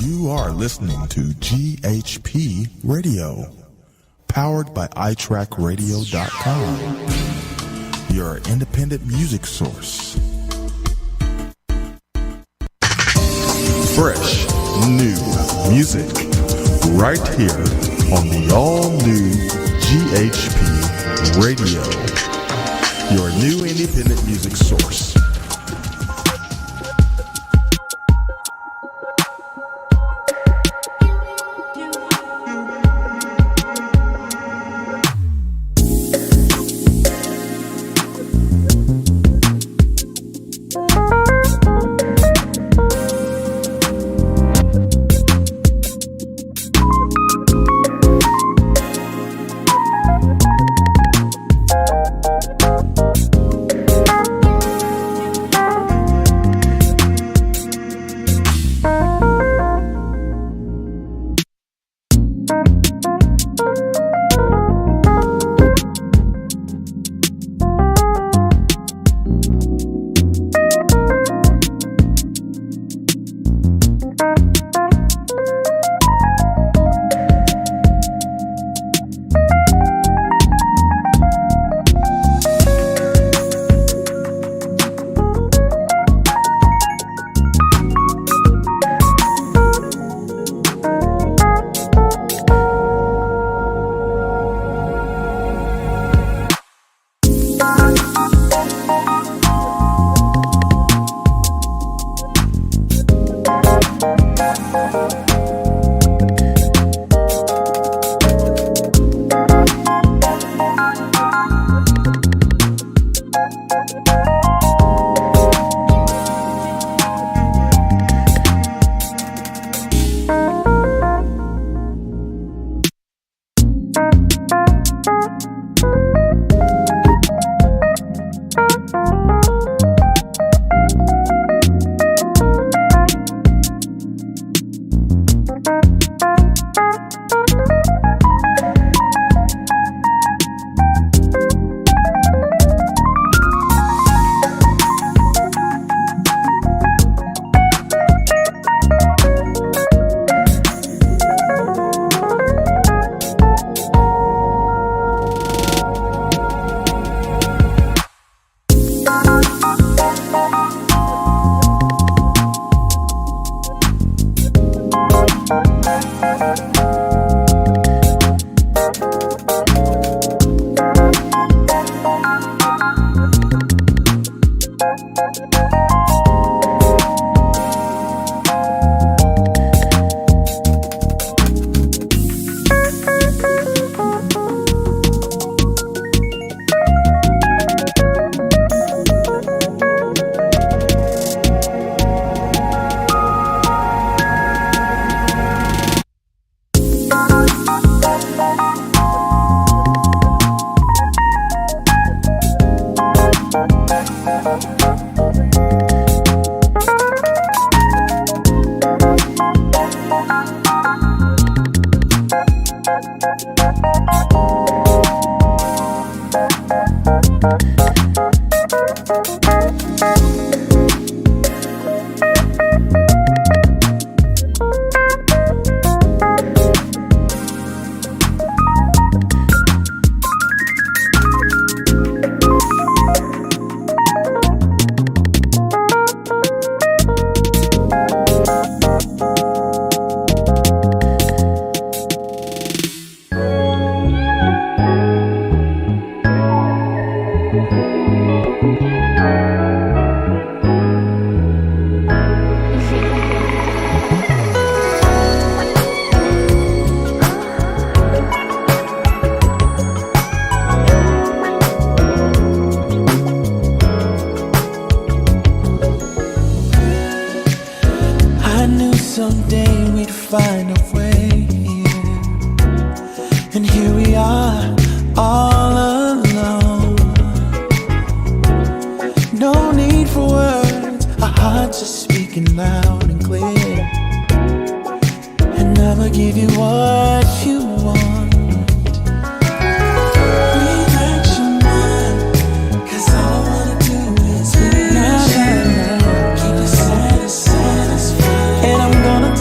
You are listening to GHP Radio, powered by iTrackRadio.com, your independent music source. Fresh, new music, right here on the all-new GHP Radio, your new independent music source.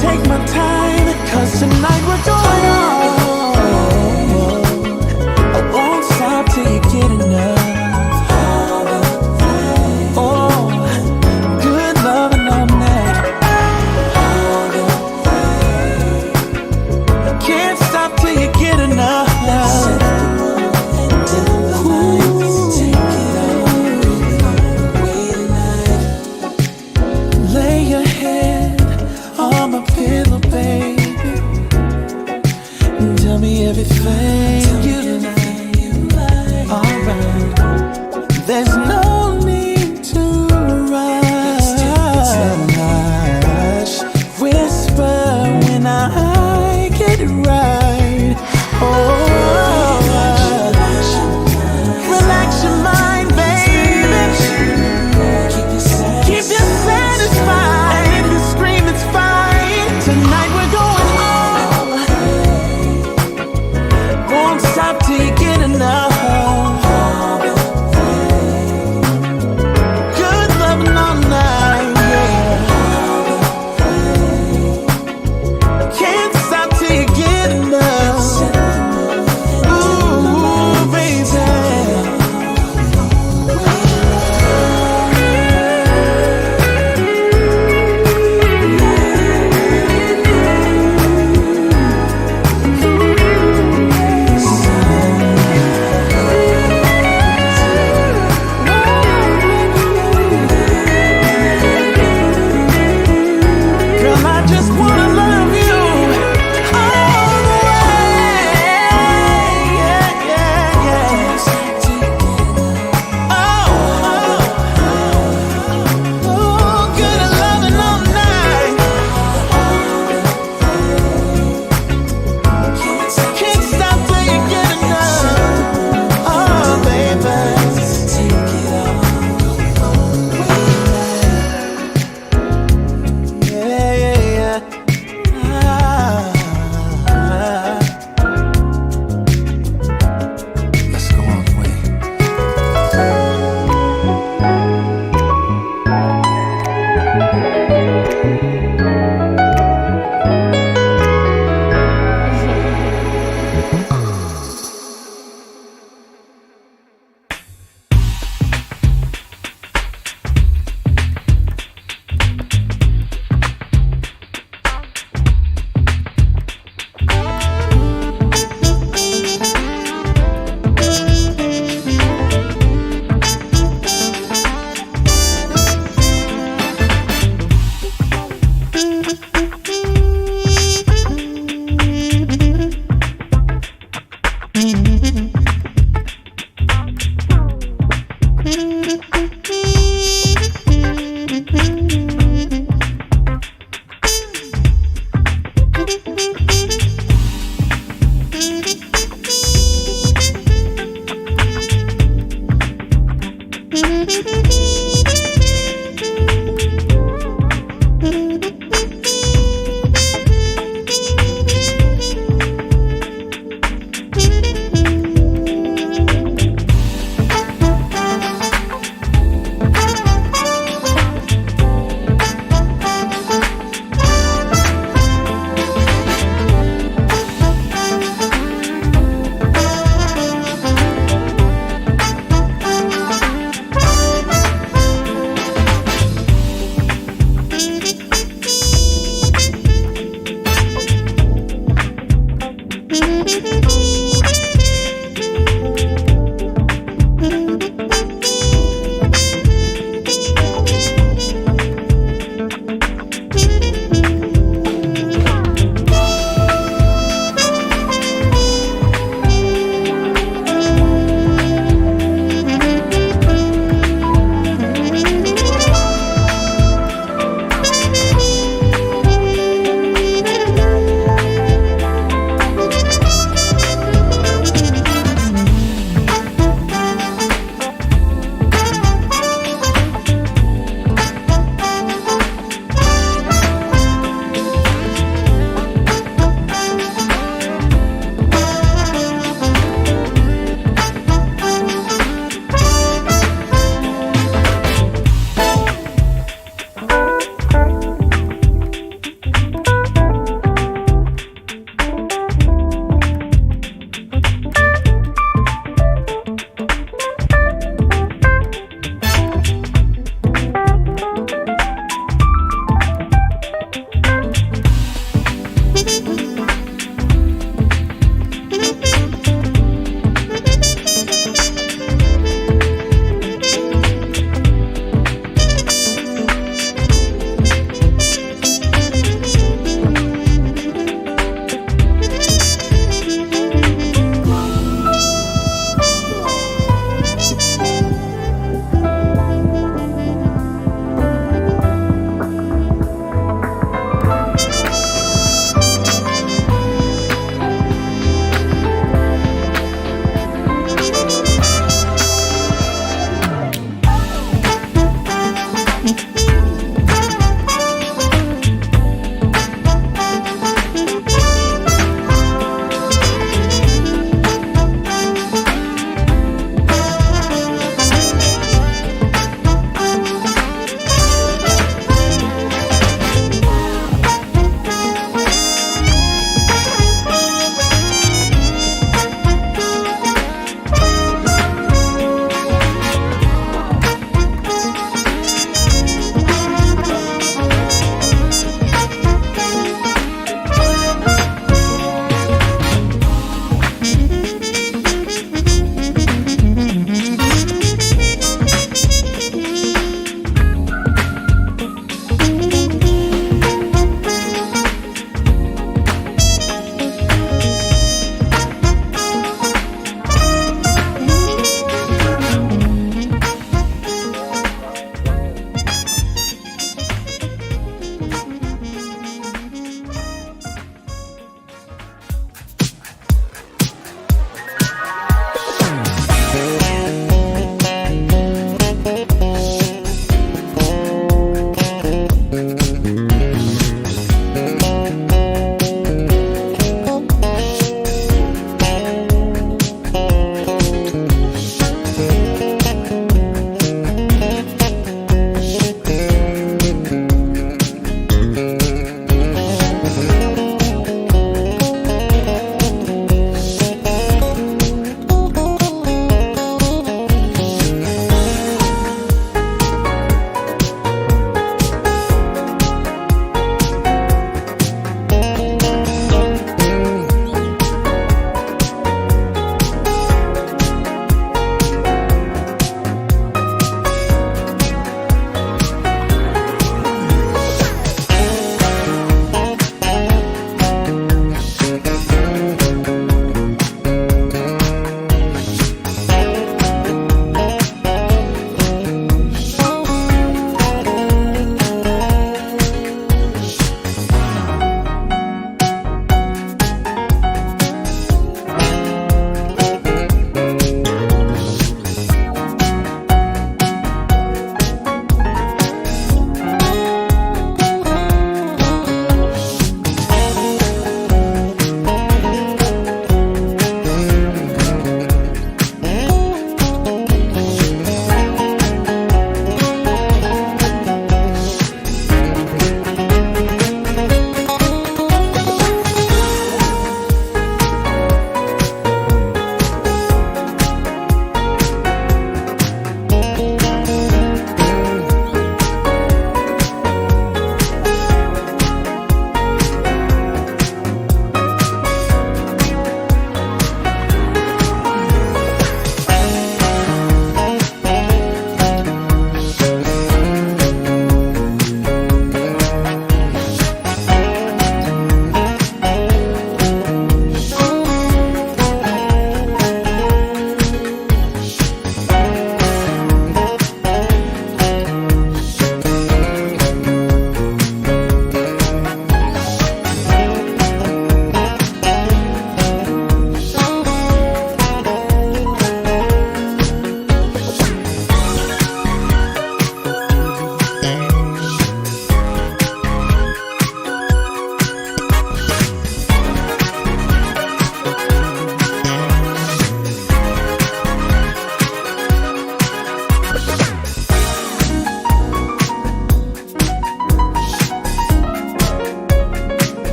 Take my time.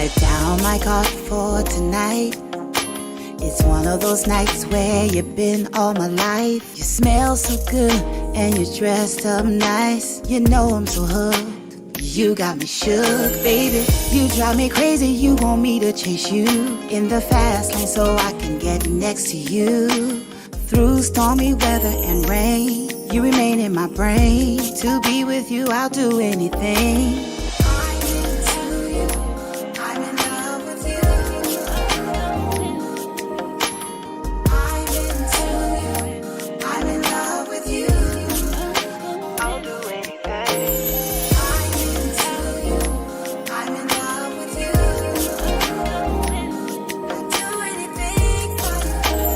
Let down my guard for tonight. It's one of those nights where you've been all my life. You smell so good and you're dressed up nice. You know I'm so hooked. You got me shook, baby. You drive me crazy. You want me to chase you in the fast lane so I can get next to you. Through stormy weather and rain, You remain in my brain. To be with you, I'll do anything. I'm into you. I'm in love with you. I'm into you. I'm in love with you. I'll do anything. I'm into you. I'm in love with you. I'll do anything for you.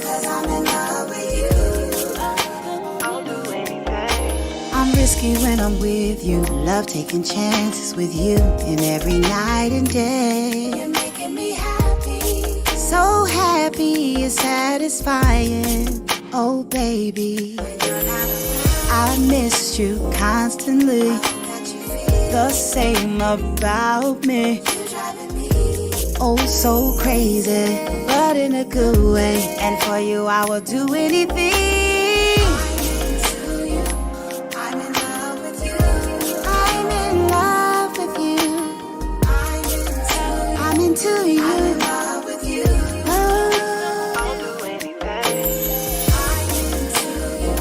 'Cause I'm in love with you. I'll do anything. I'm risky when I'm with you. Love taking chances with you. And every night and day, you're making me happy. So happy, it's satisfying. Oh baby, I missed you constantly. The same about me. Oh, so crazy, but in a good way. And for you, I will do anything. I'm in love with you. I'm in love with you. I'm into you. I'm in love with you. Oh. I'll do anything. I'm into you.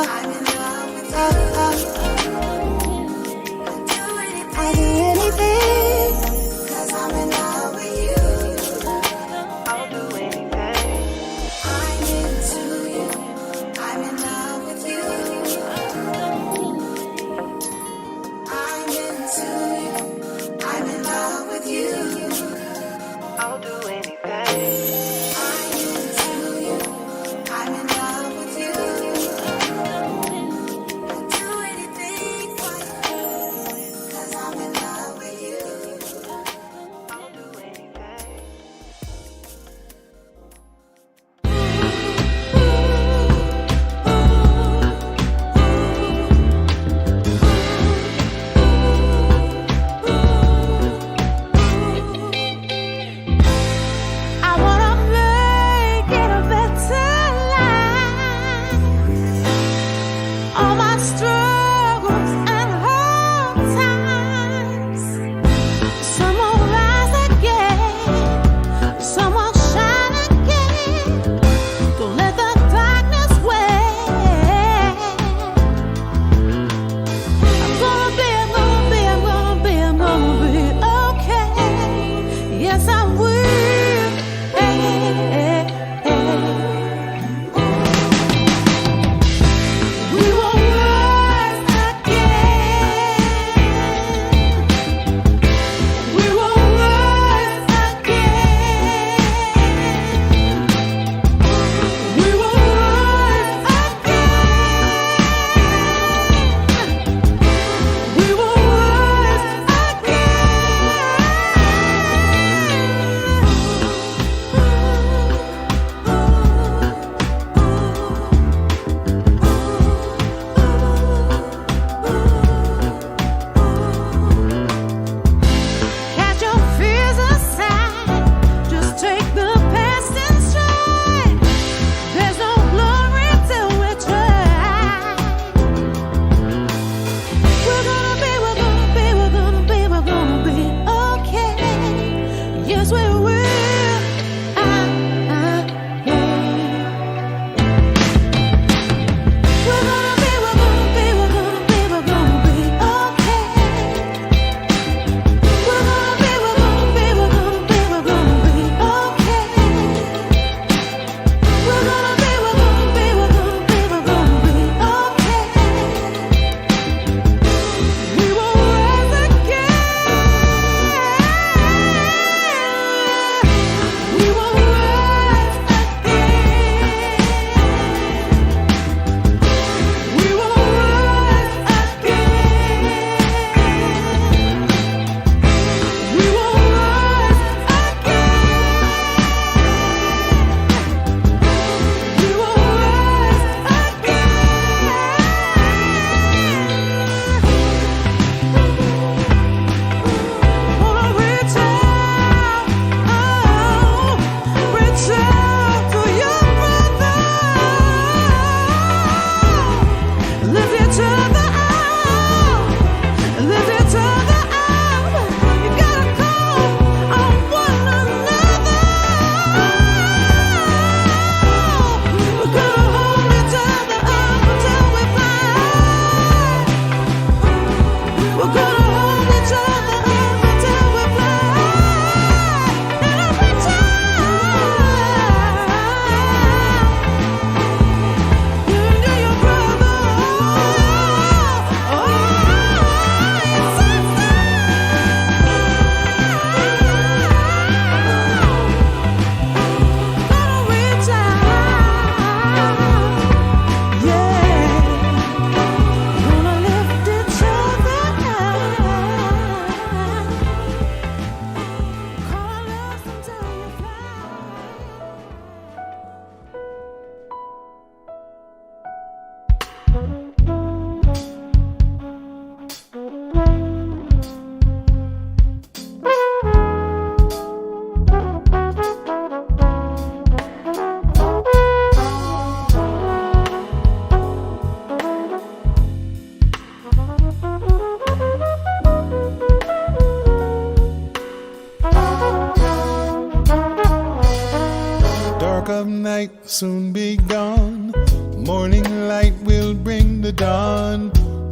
I'm in love with you. I'll do anything. 'Cause I'm in love with you. I'll do anything. I'm into you.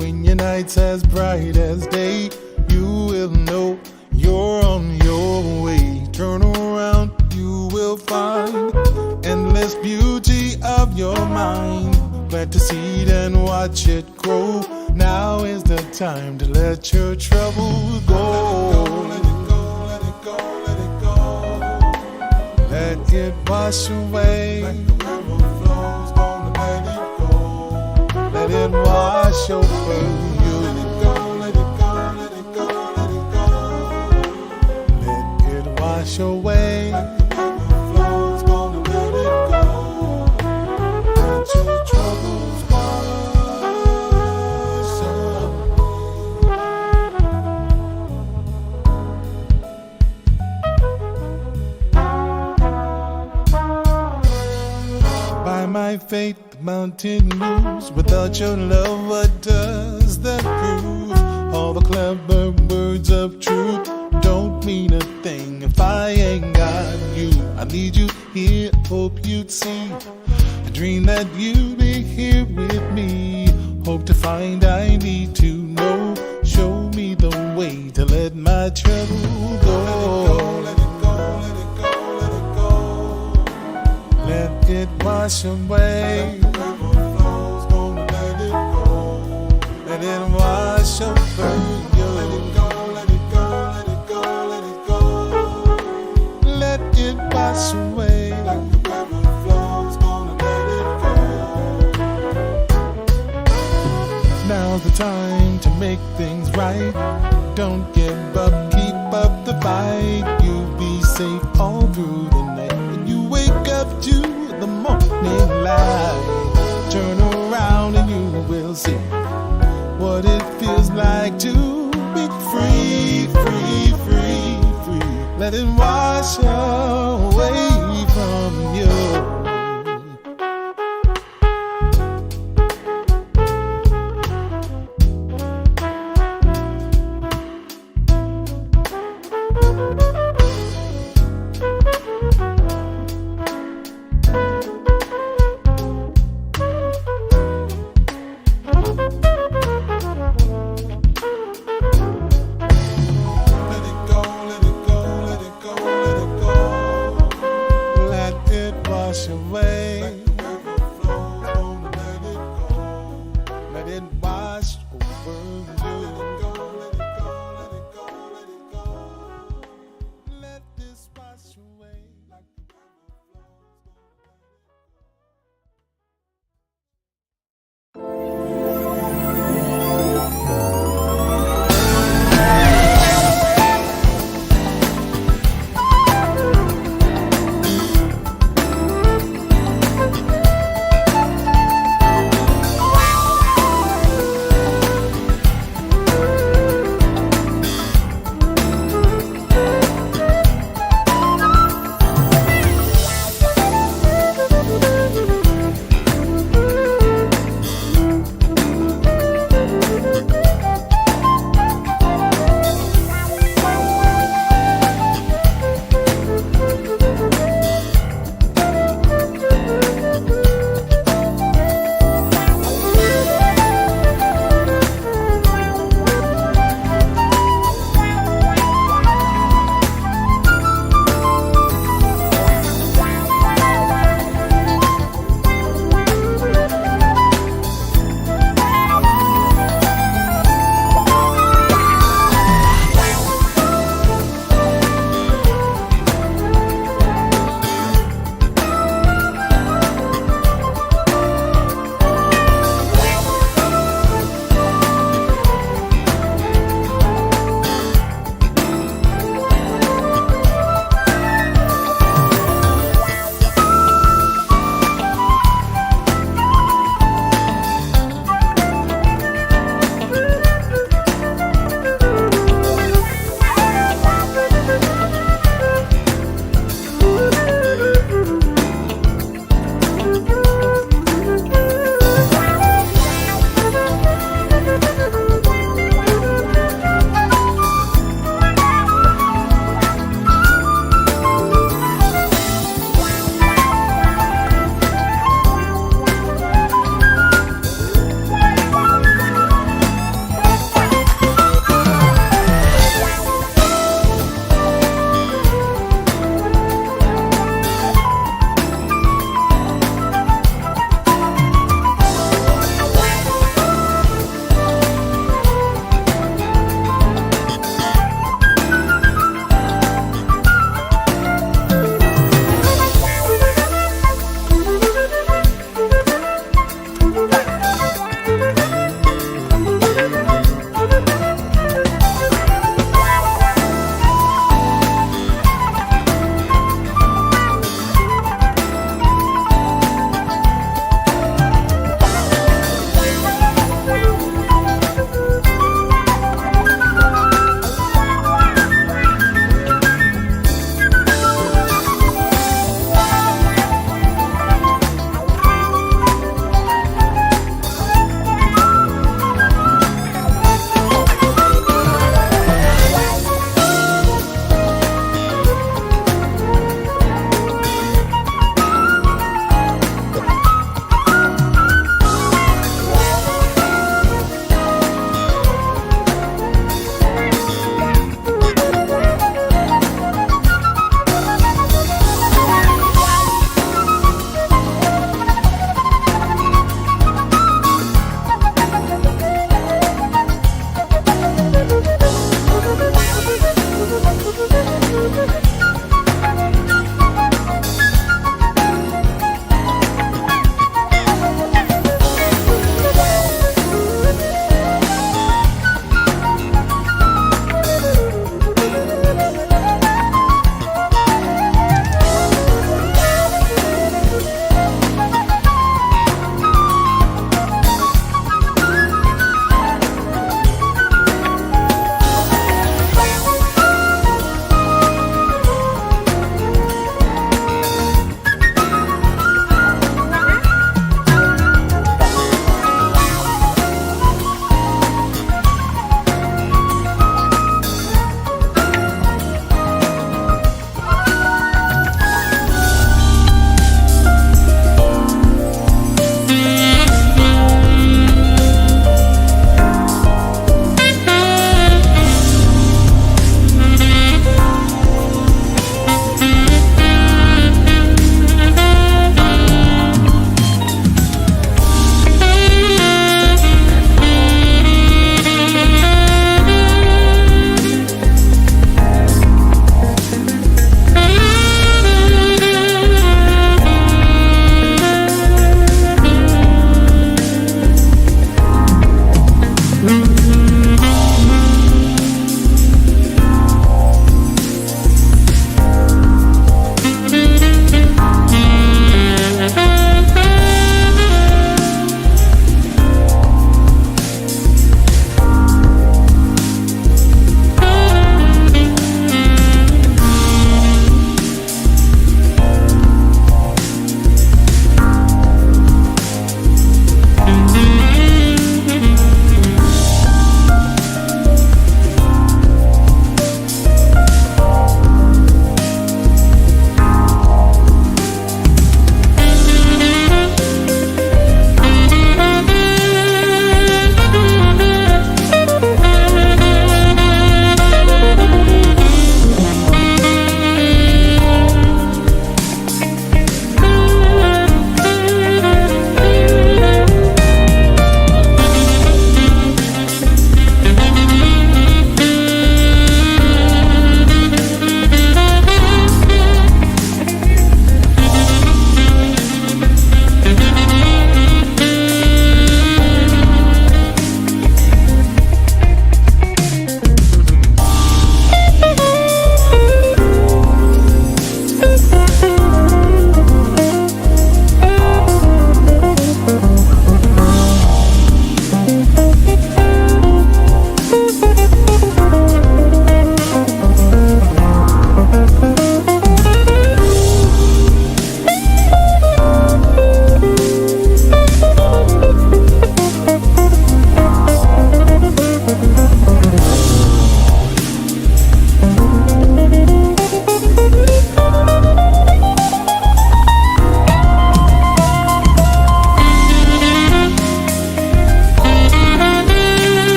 When your night's as bright as day, you will know you're on your way. Turn around, you will find endless beauty of your mind. Plant the seed and watch it grow. Now is the time to let your troubles go. Let it go, let it go, let it go. Let it wash away. Like the river flows, gonna let it go. Let it wash over you. Let it go, let it go, let it go, let it go. Let it wash away. Like the river flows, gonna let it go. Let your troubles wash away. By my faith, the mountain moves. Without your love, what does that prove? All the clever words of truth don't mean a thing if I ain't got you. I need you here, hope you'd see. I dream that you'd be here with me. Hope to find I need to know. Show me the way to let my trouble go. Let it go, let it go, let it go, let it go. Let it wash away. Like the river flows, gonna let it go. Let it wash over you. Let it go, let it go, let it go, let it go. Let it wash away. Like the river flows, gonna let it go. Now's the time to make things right. Don't give up, keep up the fight. You'll be safe all through the night. When you wake up to the morning light, turn around and you will see what it feels like to be free, free, free, free. Let it wash away from you. Wash away. Like the river flows, gonna let it go. Let it wash over you. Let it go, let it go, let it go, let it go. Let this wash away. Like the river flows, gonna let it go.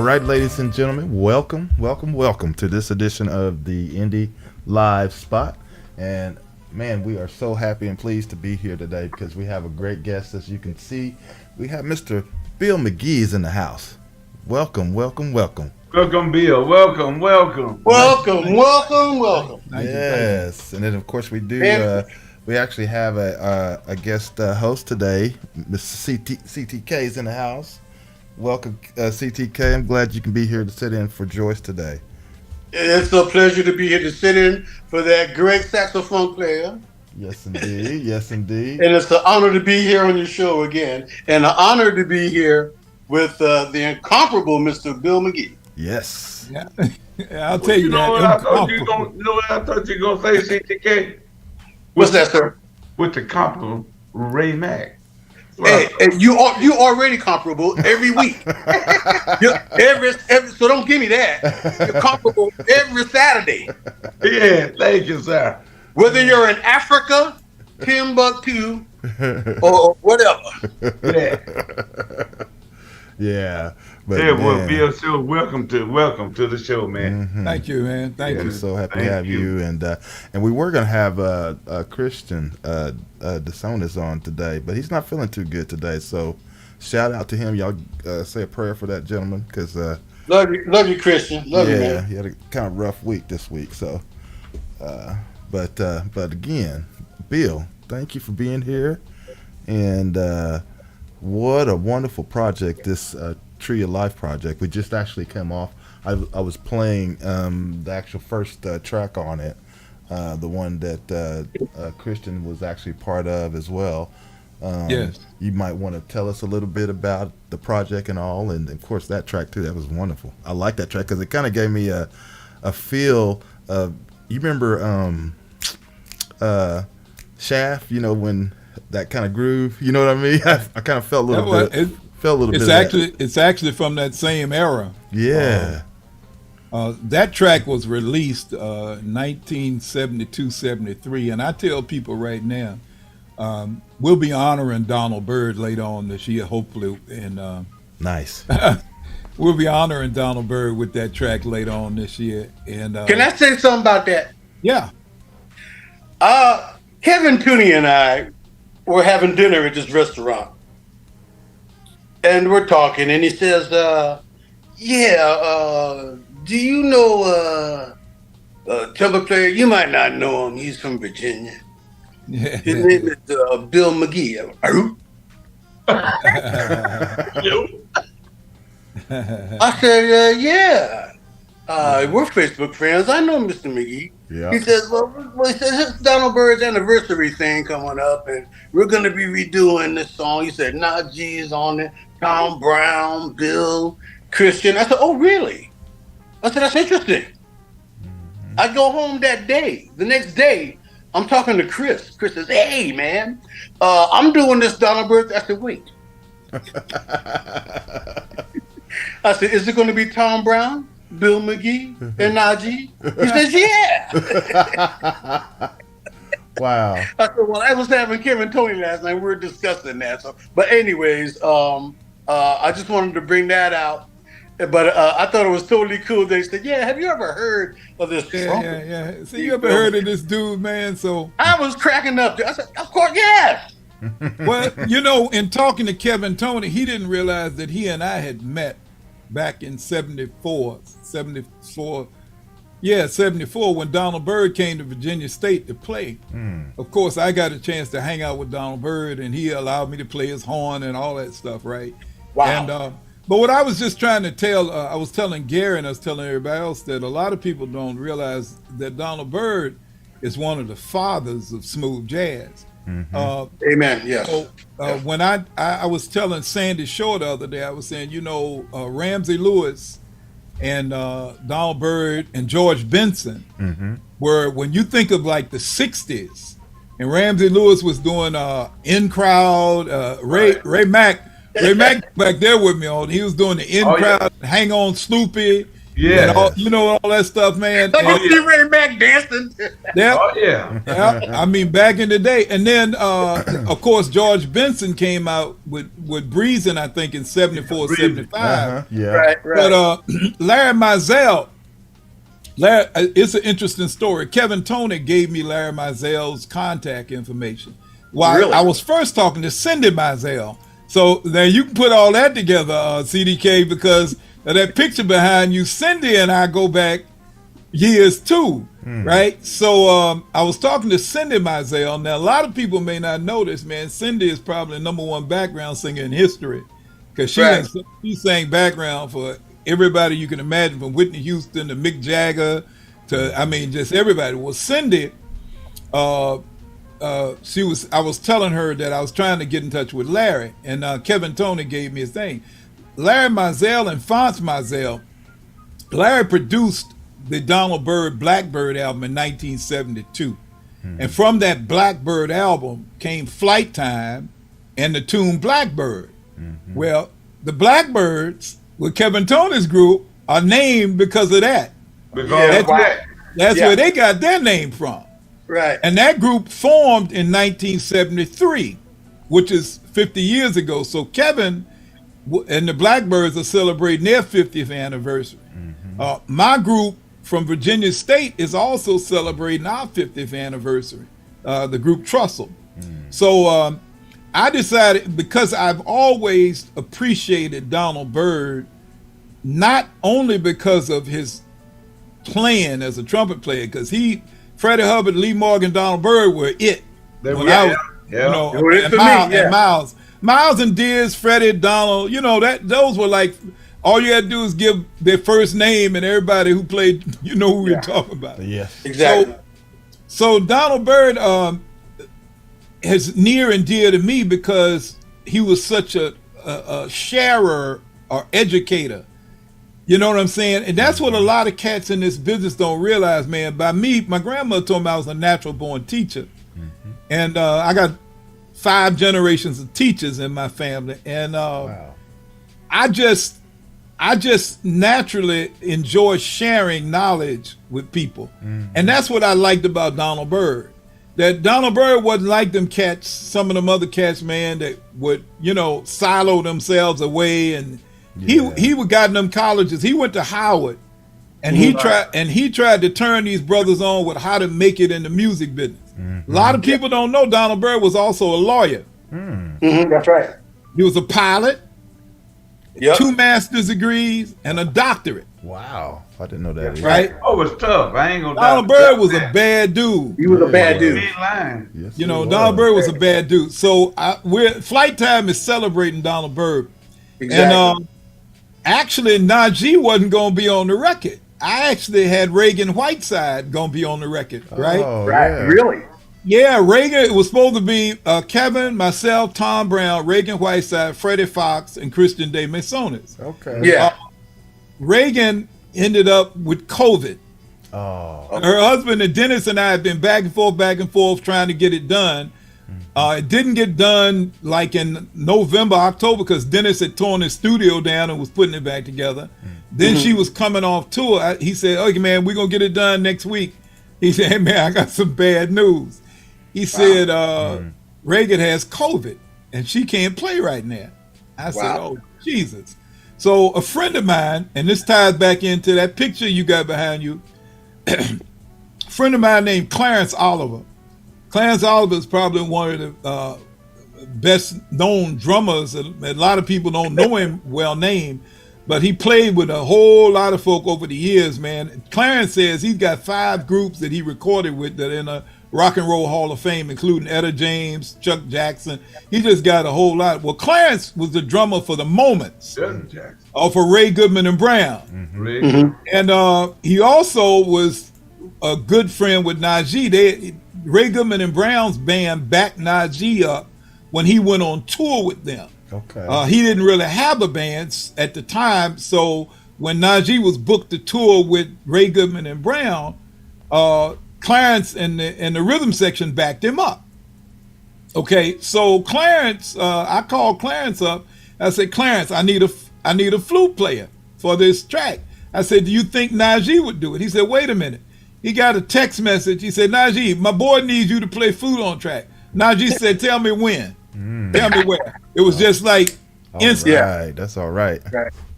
right, ladies and gentlemen, welcome to this edition of the Indie Live Spot. And man, we are so happy and pleased to be here today because we have a great guest. As you can see, we have Mr. Bill McGee in the house. Welcome. Welcome, Bill. Welcome. Yes, and then of course we do. We actually have a guest host today. Mr. CTK is in the house. Welcome, CTK. I'm glad you can be here to sit in for Joyce today. It's a pleasure to be here to sit in for that great saxophone player. Yes, indeed. And it's an honor to be here on your show again, and an honor to be here with the incomparable Mr. Bill McGee. Yes. Yeah. I'll tell you that. I thought you were going to say, CTK? What's that, sir? With the comparable Ray Mack. Hey, you already comparable every week. So don't give me that. You're comparable every Saturday. Yeah, thank you, sir. Whether you're in Africa, Timbuktu, or whatever. Yeah. Well, Bill, so welcome to the show, man. Mm-hmm. Thank you, man. Thank you. We're so happy to have you. And we were gonna have Christian DeSonis on today, but he's not feeling too good today. So shout out to him. Y'all say a prayer for that gentleman because love you, Christian. Love you, man. Yeah, he had a kind of rough week this week. So, but again, Bill, thank you for being here, and what a wonderful project this. Tree of Life project. We just actually came off. I was playing the actual first track on it, the one that Christian was actually part of as well. Yes. You might want to tell us a little bit about the project and all, and of course that track too. That was wonderful. I like that track because it kind of gave me a feel of. You remember Shaft? You know, when that kind of groove. You know what I mean? I kind of felt a little bit. It's actually from that same era. Yeah. That track was released 1972-73, and I tell people right now, we'll be honoring Donald Byrd later on this year, hopefully. And nice. We'll be honoring Donald Byrd with that track later on this year. And can I say something about that? Yeah. Kevin Tooney and I were having dinner at this restaurant. And we're talking, and he says, do you know trumpet player? You might not know him. He's from Virginia. His name is Bill McGee. I said, yeah. We're Facebook friends. I know Mr. McGee. Yeah. He says, he says, it's Donald Byrd's anniversary thing coming up, and we're going to be redoing this song. He said, Najee's on it, Tom Brown, Bill, Christian. I said, oh, really? I said, that's interesting. Mm-hmm. I go home that day. The next day, I'm talking to Chris. Chris says, hey, man, I'm doing this Donald Byrd. I said, wait. I said, is it going to be Tom Brown, Bill McGee, and Najee? He says, yeah. Wow. I said, well, I was having Kevin Tony last night. We were discussing that. So, but anyways, I just wanted to bring that out. But I thought it was totally cool. They said, yeah, have you ever heard of this? Yeah. See, you ever heard of this dude, man? So I was cracking up. I said, of course, yes. Well, you know, in talking to Kevin Tony, he didn't realize that he and I had met back in 74, when Donald Byrd came to Virginia State to play. Of course, I got a chance to hang out with Donald Byrd, and he allowed me to play his horn and all that stuff, right? Wow. And but what I was just trying to tell, I was telling Gary and I was telling everybody else that a lot of people don't realize that Donald Byrd is one of the fathers of smooth jazz. Mm-hmm. Amen. Yes. So, when I was telling Sandy Shore the other day, I was saying, you know, Ramsey Lewis and Donald Byrd and George Benson were, when you think of like the 60s, and Ramsey Lewis was doing In Crowd, Ray Mack back there with me on. He was doing the In Crowd, Hang On Sloopy. and all, Yeah. you know, all that stuff, man. Like And, you see Ray Mac dancing. yeah, Oh yeah. yeah, I mean, back in the day, and then of course George Benson came out with Breezing, I think in 74, Breezing. 75. Yeah. Right. But Larry Mizell, it's an interesting story. Kevin Tony gave me Larry Mizell's contact information. While Really? I was first talking to Cindy Mizell. So then you can put all that together, CDK, because of that picture behind you. Cindy and I go back years too, right? So I was talking to Cindy Mizell. Now, a lot of people may not know this, man. Cindy is probably the #1 background singer in history, because she sang background for everybody you can imagine, from Whitney Houston to Mick Jagger to, I mean, just everybody. Well, Cindy, I was telling her that I was trying to get in touch with Larry, and Kevin Tony gave me his thing. Larry Mizell and Fonz Mizell. Larry produced the Donald Byrd Blackbird album in 1972. And from that Blackbird album came Flight Time and the tune Blackbird. Well, the Blackbirds with Kevin Tony's group are named because of that. Because That's where they got their name from. Right. And that group formed in 1973, which is 50 years ago. So Kevin and the Blackbirds are celebrating their 50th anniversary. My group from Virginia State is also celebrating our 50th anniversary, the group Trussell. So I decided, because I've always appreciated Donald Byrd, not only because of his playing as a trumpet player, because Freddie Hubbard, Lee Morgan, Donald Byrd were it. They When were, I was, yeah. you know, They were it and for me, Miles, yeah. and Miles and Diz, Freddie, Donald, you know, those were like, all you had to do is give their first name, and everybody who played, you know who we're talking about. Yes. Exactly. So Donald Byrd is near and dear to me because he was such a sharer or educator. You know what I'm saying? And that's what a lot of cats in this business don't realize, man. By me, my grandmother told me I was a natural born teacher. And I got 5 generations of teachers in my family. And Wow. I just naturally enjoy sharing knowledge with people. And that's what I liked about Donald Byrd. That Donald Byrd wasn't like them cats, some of them other cats, man, that would, you know, silo themselves away. And he would got in them colleges. He went to Howard, and he tried to turn these brothers on with how to make it in the music business. A lot of people don't know Donald Byrd was also a lawyer. That's right. He was a pilot, Yep. 2 master's degrees, and a doctorate. Wow. I didn't know that. either. Right? Oh, it's tough. I ain't gonna. Donald Byrd was a bad dude. He was a bad He dude. ain't lying. Yes, You know, it Donald was. Byrd was a bad dude. So Flight Time is celebrating Donald Byrd. Exactly. And actually, Najee wasn't going to be on the record. I actually had Reagan Whiteside going to be on the record, right? Oh, right. yeah. Really? Yeah, Reagan, it was supposed to be Kevin, myself, Tom Brown, Reagan Whiteside, Freddie Fox, and Christian De Masonis. Okay. Yeah. Reagan ended up with COVID. Oh. Her husband and Dennis and I have been back and forth trying to get it done. It didn't get done like in November, October, because Dennis had torn his studio down and was putting it back together. Then she was coming off tour. He said, okay, man, we're going to get it done next week. He said, hey, man, I got some bad news. He said, Reagan has COVID and she can't play right now. I said, oh, Jesus. So a friend of mine, and this ties back into that picture you got behind you, a friend of mine named Clarence Oliver. Clarence Oliver is probably one of the best known drummers. A lot of people don't know him well named, but he played with a whole lot of folk over the years, man. Clarence says he's got 5 groups that he recorded with that are in a Rock and Roll Hall of Fame, including Etta James, Chuck Jackson. He just got a whole lot. Well, Clarence was the drummer for the Moments, for Ray Goodman and Brown. And he also was a good friend with Najee. Ray Goodman and Brown's band backed Najee up when he went on tour with them. Okay. He didn't really have a band at the time, so when Najee was booked to tour with Ray Goodman and Brown, Clarence and the rhythm section backed him up. Okay, so Clarence, I called Clarence up. I said, Clarence, I need a flute player for this track. I said, do you think Najee would do it? He said, wait a minute. He got a text message. He said, Najee, my boy needs you to play Food on Track. Najee said, tell me when. Tell me where. It was just like instant. Right, that's all right.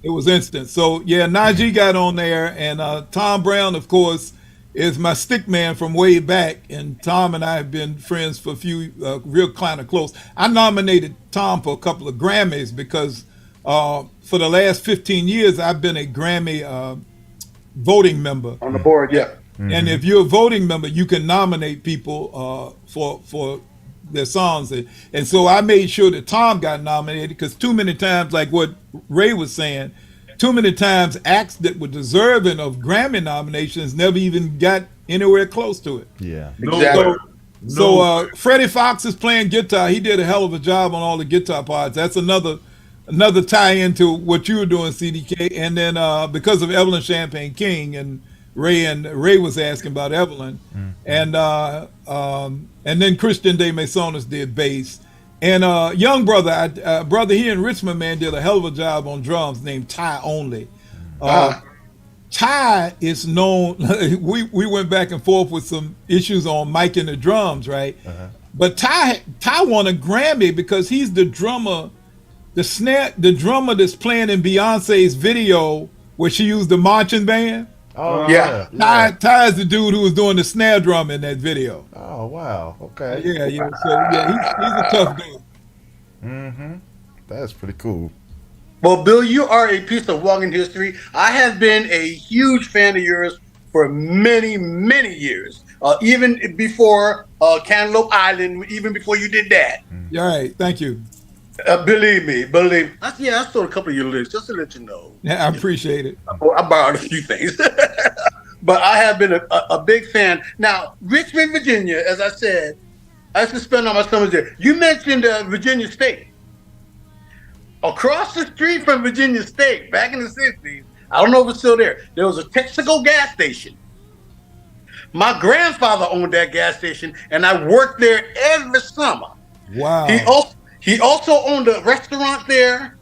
It was instant. So, yeah, Najee got on there. And Tom Brown, of course, is my stick man from way back. And Tom and I have been friends for a few, real kind of close. I nominated Tom for a couple of Grammys because for the last 15 years, I've been a Grammy voting member. On the board, yeah. And if you're a voting member, you can nominate people for their songs. And so I made sure that Tom got nominated because too many times, like what Ray was saying, too many times acts that were deserving of Grammy nominations never even got anywhere close to it. Yeah. Exactly. So Freddie Fox is playing guitar. He did a hell of a job on all the guitar parts. That's another tie into what you were doing, CDK. And then because of Evelyn Champagne King and Ray was asking about Evelyn, and then Christian De Masonis did bass, and young brother here in Richmond, man, did a hell of a job on drums, named Ty Only. Ty is known. we went back and forth with some issues on miking the drums, right? But Ty won a Grammy because he's the drummer, the drummer that's playing in Beyonce's video where she used the marching band. Oh Yeah. Ty is the dude who was doing the snare drum in that video. Oh wow. Okay. Yeah. So yeah, he's a tough dude. That's pretty cool. Well, Bill, you are a piece of walking history. I have been a huge fan of yours for many, many years. Even before Cantaloupe Island, even before you did that. All right, thank you. Believe me. I stole a couple of your lyrics just to let you know. Yeah, I appreciate it. I borrowed a few things. But I have been a big fan. Now, Richmond, Virginia, as I said, I used to spend all my summers there. You mentioned Virginia State. Across the street from Virginia State, back in the 60s, I don't know if it's still there, there was a Texaco gas station. My grandfather owned that gas station, and I worked there every summer. Wow. He also owned a restaurant there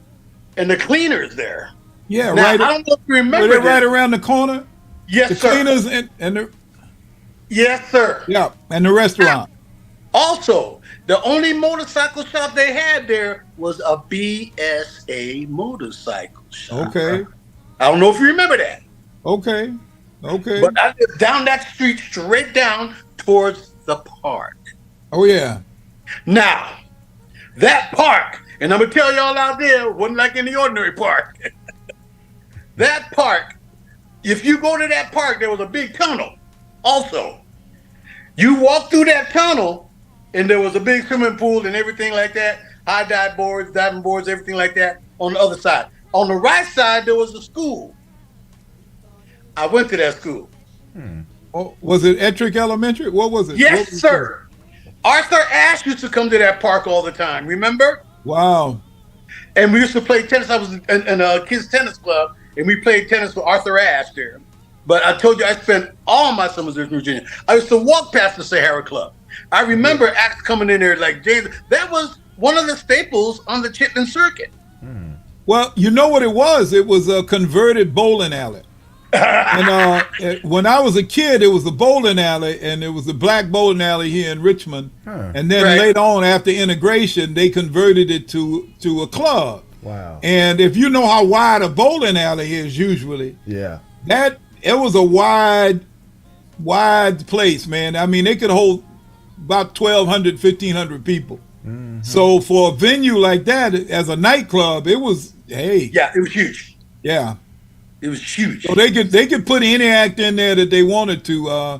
and the cleaners there. Yeah, now, right. I don't know if you remember Were they right around the corner? Yes, the sir. Cleaners and the Yes, sir. yeah, and the restaurant. Also, the only motorcycle shop they had there was a BSA motorcycle shop. Okay. I don't know if you remember that. Okay. But I lived down that street, straight down towards the park. Oh yeah. Now, that park, and I'm going to tell y'all out there, wasn't like any ordinary park. That park, if you go to that park, there was a big tunnel also. You walk through that tunnel, and there was a big swimming pool and everything like that, high dive boards, diving boards, everything like that on the other side. On the right side, there was a school. I went to that school. Oh, was it Ettrick Elementary? What was it? Yes, What was sir. Arthur Ashe used to come to that park all the time, remember? it? Wow. And we used to play tennis. I was in a kids' tennis club, and we played tennis with Arthur Ashe there. But I told you I spent all my summers in Virginia. I used to walk past the Sahara Club. I remember acts coming in there like James. That was one of the staples on the Chitlin circuit. Well, you know what it was? It was a converted bowling alley. And when I was a kid, it was a bowling alley, and it was a black bowling alley here in Richmond. And then later on, after integration, they converted it to a club. Wow. And if you know how wide a bowling alley is usually, Yeah. it was a wide place, man. I mean, they could hold about 1,200, 1,500 people. So for a venue like that, as a nightclub, it was, hey. Yeah, it was huge. Yeah. It was huge. So they could put any act in there that they wanted to.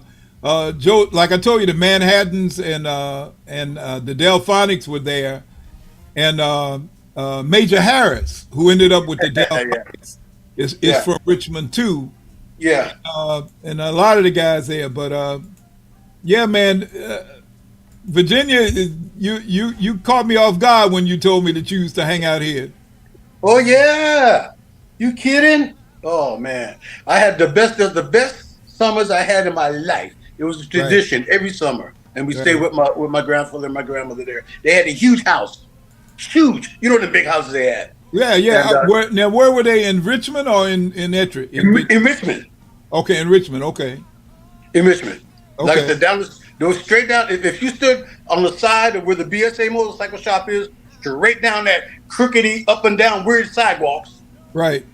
Joe, like I told you, the Manhattans and the Delphonics were there, and Major Harris, who ended up with the Delphonics, is from Richmond too. Yeah. And a lot of the guys there, but yeah, man, Virginia, you caught me off guard when you told me that you used to hang out here. Oh yeah. You kidding? Oh man, I had the best summers I had in my life. It was a tradition every summer, and we stayed with my grandfather and my grandmother there. They had a huge house, huge. You know the big houses they had. Yeah, yeah. And, Where were they, in Richmond or in Ettrick? in Richmond. Okay, in Richmond. Okay. In Richmond. Like I Okay. said, go straight down. If you stood on the side of where the BSA motorcycle shop is, straight down that crookedy, up and down weird sidewalks Right.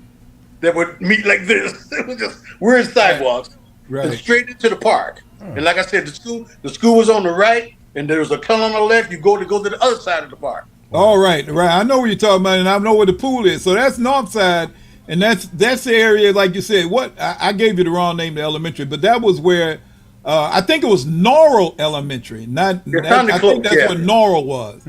that would meet like this. It was just weird sidewalks. Right. And straight into the park. And like I said, the school was on the right, and there was a tunnel on the left. You go to the other side of the park. All right, right. I know what you're talking about, and I know where the pool is. So that's north side, and that's the area, like you said. What I gave you the wrong name, the elementary, but that was where I think it was Norrell Elementary. I think that's where Norrell was.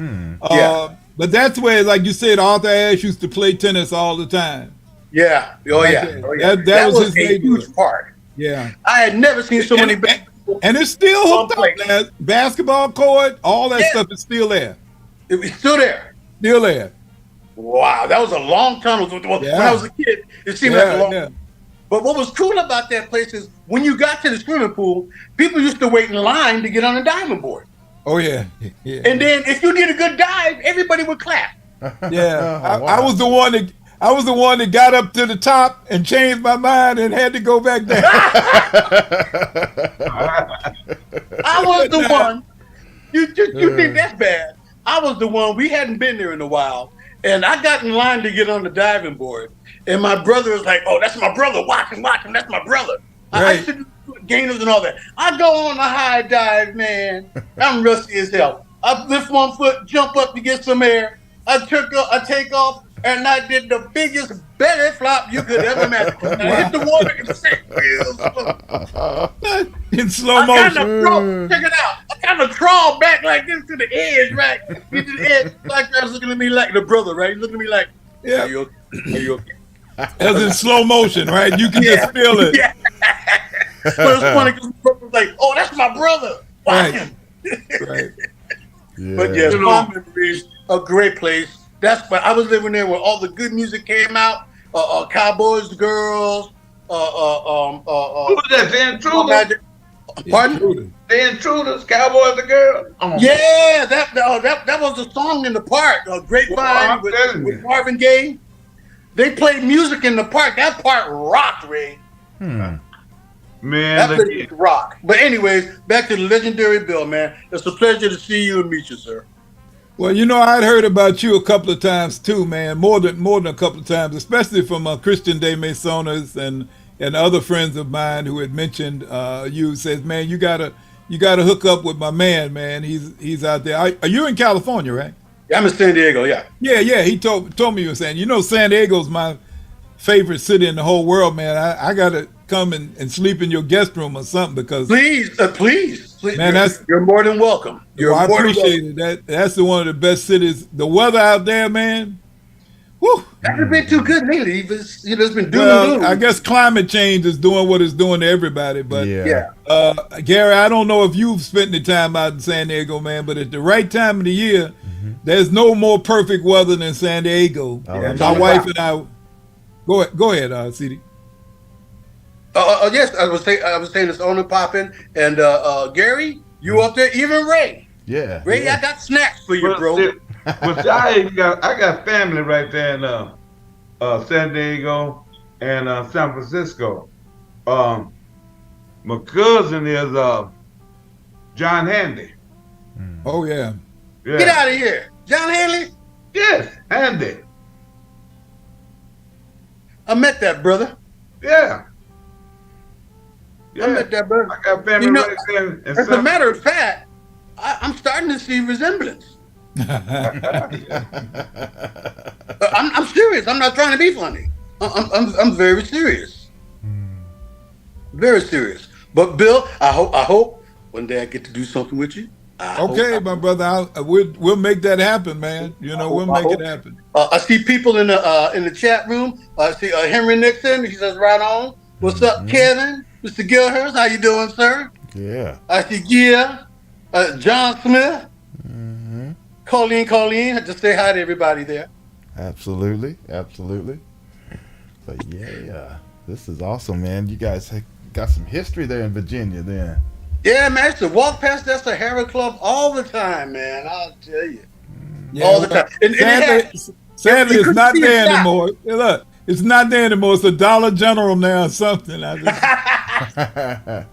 But that's where, like you said, Arthur Ashe used to play tennis all the time. Yeah. Oh yeah. Oh, yeah. That was his a huge park. Yeah. I had never seen so many people. And it's still hooked up there. Basketball court, all that stuff is still there. It was still there. Still there. Wow, that was a long time. When I was a kid, it seemed like a long time. But what was cool about that place is when you got to the swimming pool, people used to wait in line to get on the diving board. Oh, yeah. And then if you did a good dive, everybody would clap. Yeah. I was the one that got up to the top and changed my mind and had to go back down. I was the one. You think that's bad? I was the one. We hadn't been there in a while, and I got in line to get on the diving board, and my brother was like, "Oh, that's my brother. Watch him. That's my brother." Right. I used to do gainers and all that. I go on a high dive, man. I'm rusty as hell. I lift one foot, jump up to get some air. I take off, and I did the biggest belly flop you could ever imagine. And I hit the water in in slow motion. Check it out. I kind of crawled back like this to the edge, right? To the edge. Like that was looking at me like the brother, right? He's looking at me like, yeah. Are you okay? As in slow motion, right? You can just feel it. Yeah. But it's funny because the brother was like, "Oh, that's my brother. Watch him." Right. Yeah. But yeah, fond memories, a great place. That's why I was living there where all the good music came out. Cowboys, Girls. Who was that? The Intruders? Pardon? The Intruders, Cowboys, the Girls. Yeah, that was a song in the park. Grapevine with Marvin Gaye. They played music in the park. That part rocked, Ray. Man, that place rock. But anyways, back to the legendary Bill, man. It's a pleasure to see you and meet you, sir. Well, you know, I'd heard about you a couple of times too, man. More than a couple of times, especially from Christian de Masonas and other friends of mine who had mentioned you. Says, man, you gotta hook up with my man. He's out there. Are you in California, right? Yeah, I'm in San Diego. Yeah. Yeah. He told me you were saying. You know, San Diego's my favorite city in the whole world, man. I gotta come and sleep in your guest room or something because please. Man, you're more than welcome. I appreciate it. That's one of the best cities. The weather out there, man. Whew. Hasn't been too good lately. It's been doom. Well, I guess climate change is doing what it's doing to everybody. But Gary, I don't know if you've spent any time out in San Diego, man. But at the right time of the year, there's no more perfect weather than San Diego. My wife and I. Go ahead, CD. Yes, I was saying it's on and popping, and Gary, you up there? Even Ray. Yeah. Ray, I got snacks for you, bro. I got family right there in San Diego and San Francisco. My cousin is John Handy. Oh yeah. Get out of here, John Hanley. Yes, Handy. I met that brother. Yeah. I met that brother. I got family right there. As a matter of fact, I'm starting to see resemblance. I'm serious. I'm not trying to be funny. I'm very serious. Very serious. But Bill, I hope one day I get to do something with you. Okay, my brother. We'll make that happen, man. You know, we'll make it happen. I see people in the chat room. I see Henry Nixon. He says, "Right on. What's up, Kevin? Mr. Gilhurst, how you doing, sir?" Yeah. I see John Smith. Colleen. Just say hi to everybody there. Absolutely. But yeah, this is awesome, man. You guys got some history there in Virginia, then. Yeah, man. I used to walk past that Sahara Club all the time, man. I'll tell you. Yeah, all the time. And Sadly, You it's couldn't not see a there shot. anymore. Hey, look, it's not there anymore. It's a Dollar General now or something. A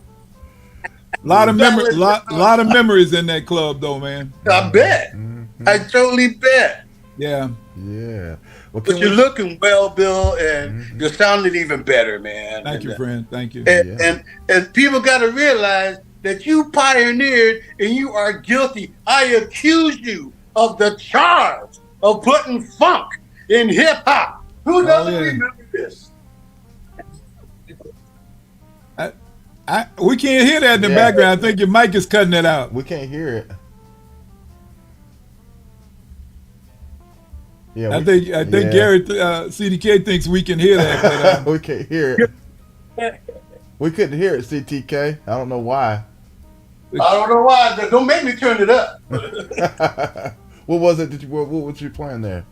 lot of lot of memories in that club, though, man. I bet. I totally bet. Yeah. Yeah. Well, But you're looking well, Bill, and you're sounding even better, man. Thank you, friend. Thank you. And people got to realize that you pioneered and you are guilty. I accuse you of the charge of putting funk in hip hop. Who doesn't remember this? We can't hear that in the background. I think your mic is cutting it out. We can't hear it. Yeah, I think Gary CDK thinks we can hear that. But, we can't hear it. We couldn't hear it, CTK. I don't know why. I don't know why. Don't make me turn it up. What was it? What was you playing there?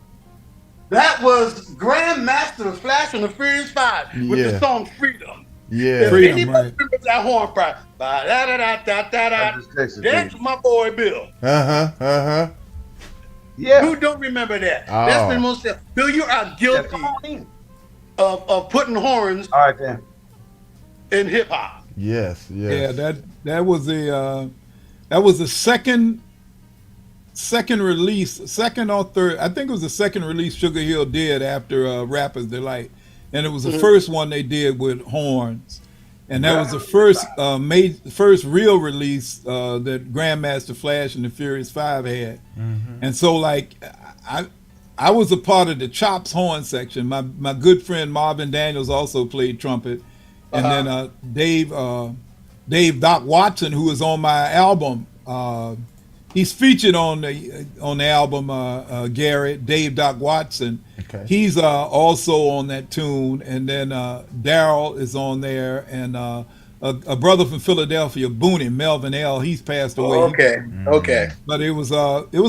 That was Grandmaster Flash and the Furious 5 with the song Freedom. Yeah. Freedom, anybody remembers that horn part? That's my boy Bill. Yeah. Who don't remember that? That's the most. Bill, you are guilty of putting horns in hip hop. Yes. Yeah, that was the second release, second or third. I think it was the second release Sugar Hill did after Rapper's Delight, and it was the first one they did with horns, and that was the first real release that Grandmaster Flash and the Furious 5 had, and so like I was a part of the Chops horn section. My good friend Marvin Daniels also played trumpet. And then Dave Doc Watson, who is on my album, he's featured on the album. Garrett, Dave Doc Watson, he's also on that tune. And then Daryl is on there, and a brother from Philadelphia, Booney, Melvin L. He's passed away. Okay. But it was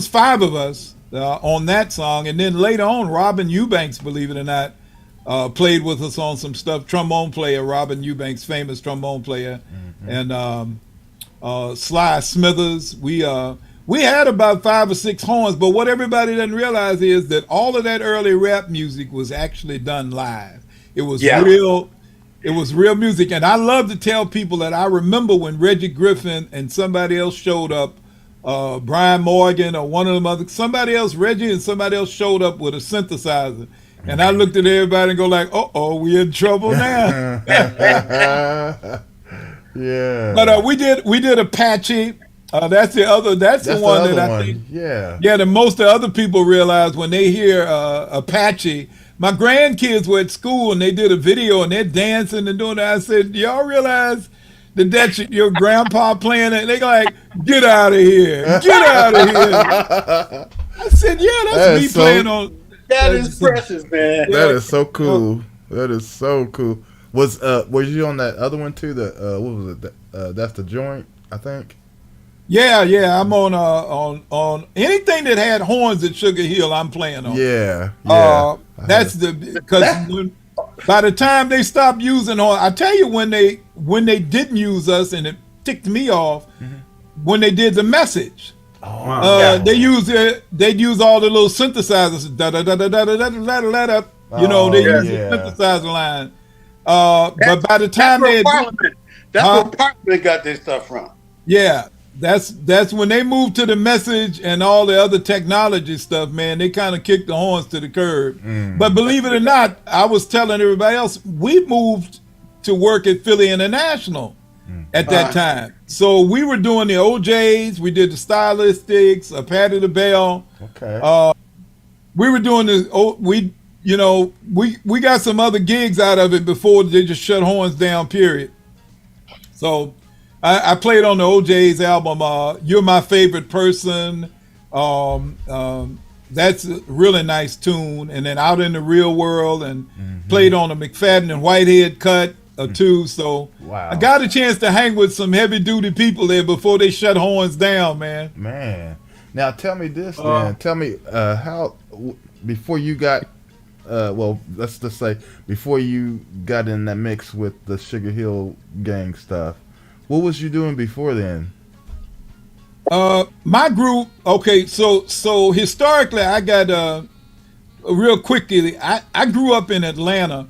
5 of us on that song, and then later on, Robin Eubanks, believe it or not, played with us on some stuff. Trombone player, Robin Eubanks, famous trombone player, and Sly Smithers. We had about 5 or 6 horns, but what everybody doesn't realize is that all of that early rap music was actually done live. It was real. It was real music, and I love to tell people that I remember when Reggie Griffin and somebody else showed up, Brian Morgan or one of them other, somebody else, Reggie and somebody else showed up with a synthesizer. And I looked at everybody and go like, we in trouble now. Yeah. But we did Apache. That's the one that I think. Yeah. Yeah, that most of the other people realize when they hear Apache. My grandkids were at school and they did a video and they're dancing and doing that. I said, do y'all realize that that's your grandpa playing it? And they go like, get out of here. Get out of here. I said, yeah, that's me playing on. That is precious, man. That is so cool. That is so cool. Was you on that other one too? What was it? That's the joint, I think. Yeah. I'm on anything that had horns at Sugar Hill. I'm playing on. Yeah. That's because by the time they stopped using horns, I tell you when they didn't use us, and it ticked me off when they did The Message. They use all the little synthesizers. Da da da da da da da da da da. You know, they use the synthesizer line. But by the time that's where Parliament got their stuff from. Yeah, that's when they moved to The Message and all the other technology stuff. Man, they kind of kicked the horns to the curb. But believe it or not, I was telling everybody else, we moved to work at Philly International at that time. So we were doing the OJs, we did the Stylistics, Patti LaBelle. Okay. We were doing we got some other gigs out of it before they just shut horns down, period. So I played on the OJ's album, You're My Favorite Person. That's a really nice tune. And then Out in the Real World, and played on the McFadden and Whitehead cut too. So I got a chance to hang with some heavy duty people there before they shut horns down, man. Man. Now tell me this, man. Tell me how before you got let's just say before you got in that mix with the Sugar Hill gang stuff, what was you doing before then? My group, okay, so historically I got real quickly, I grew up in Atlanta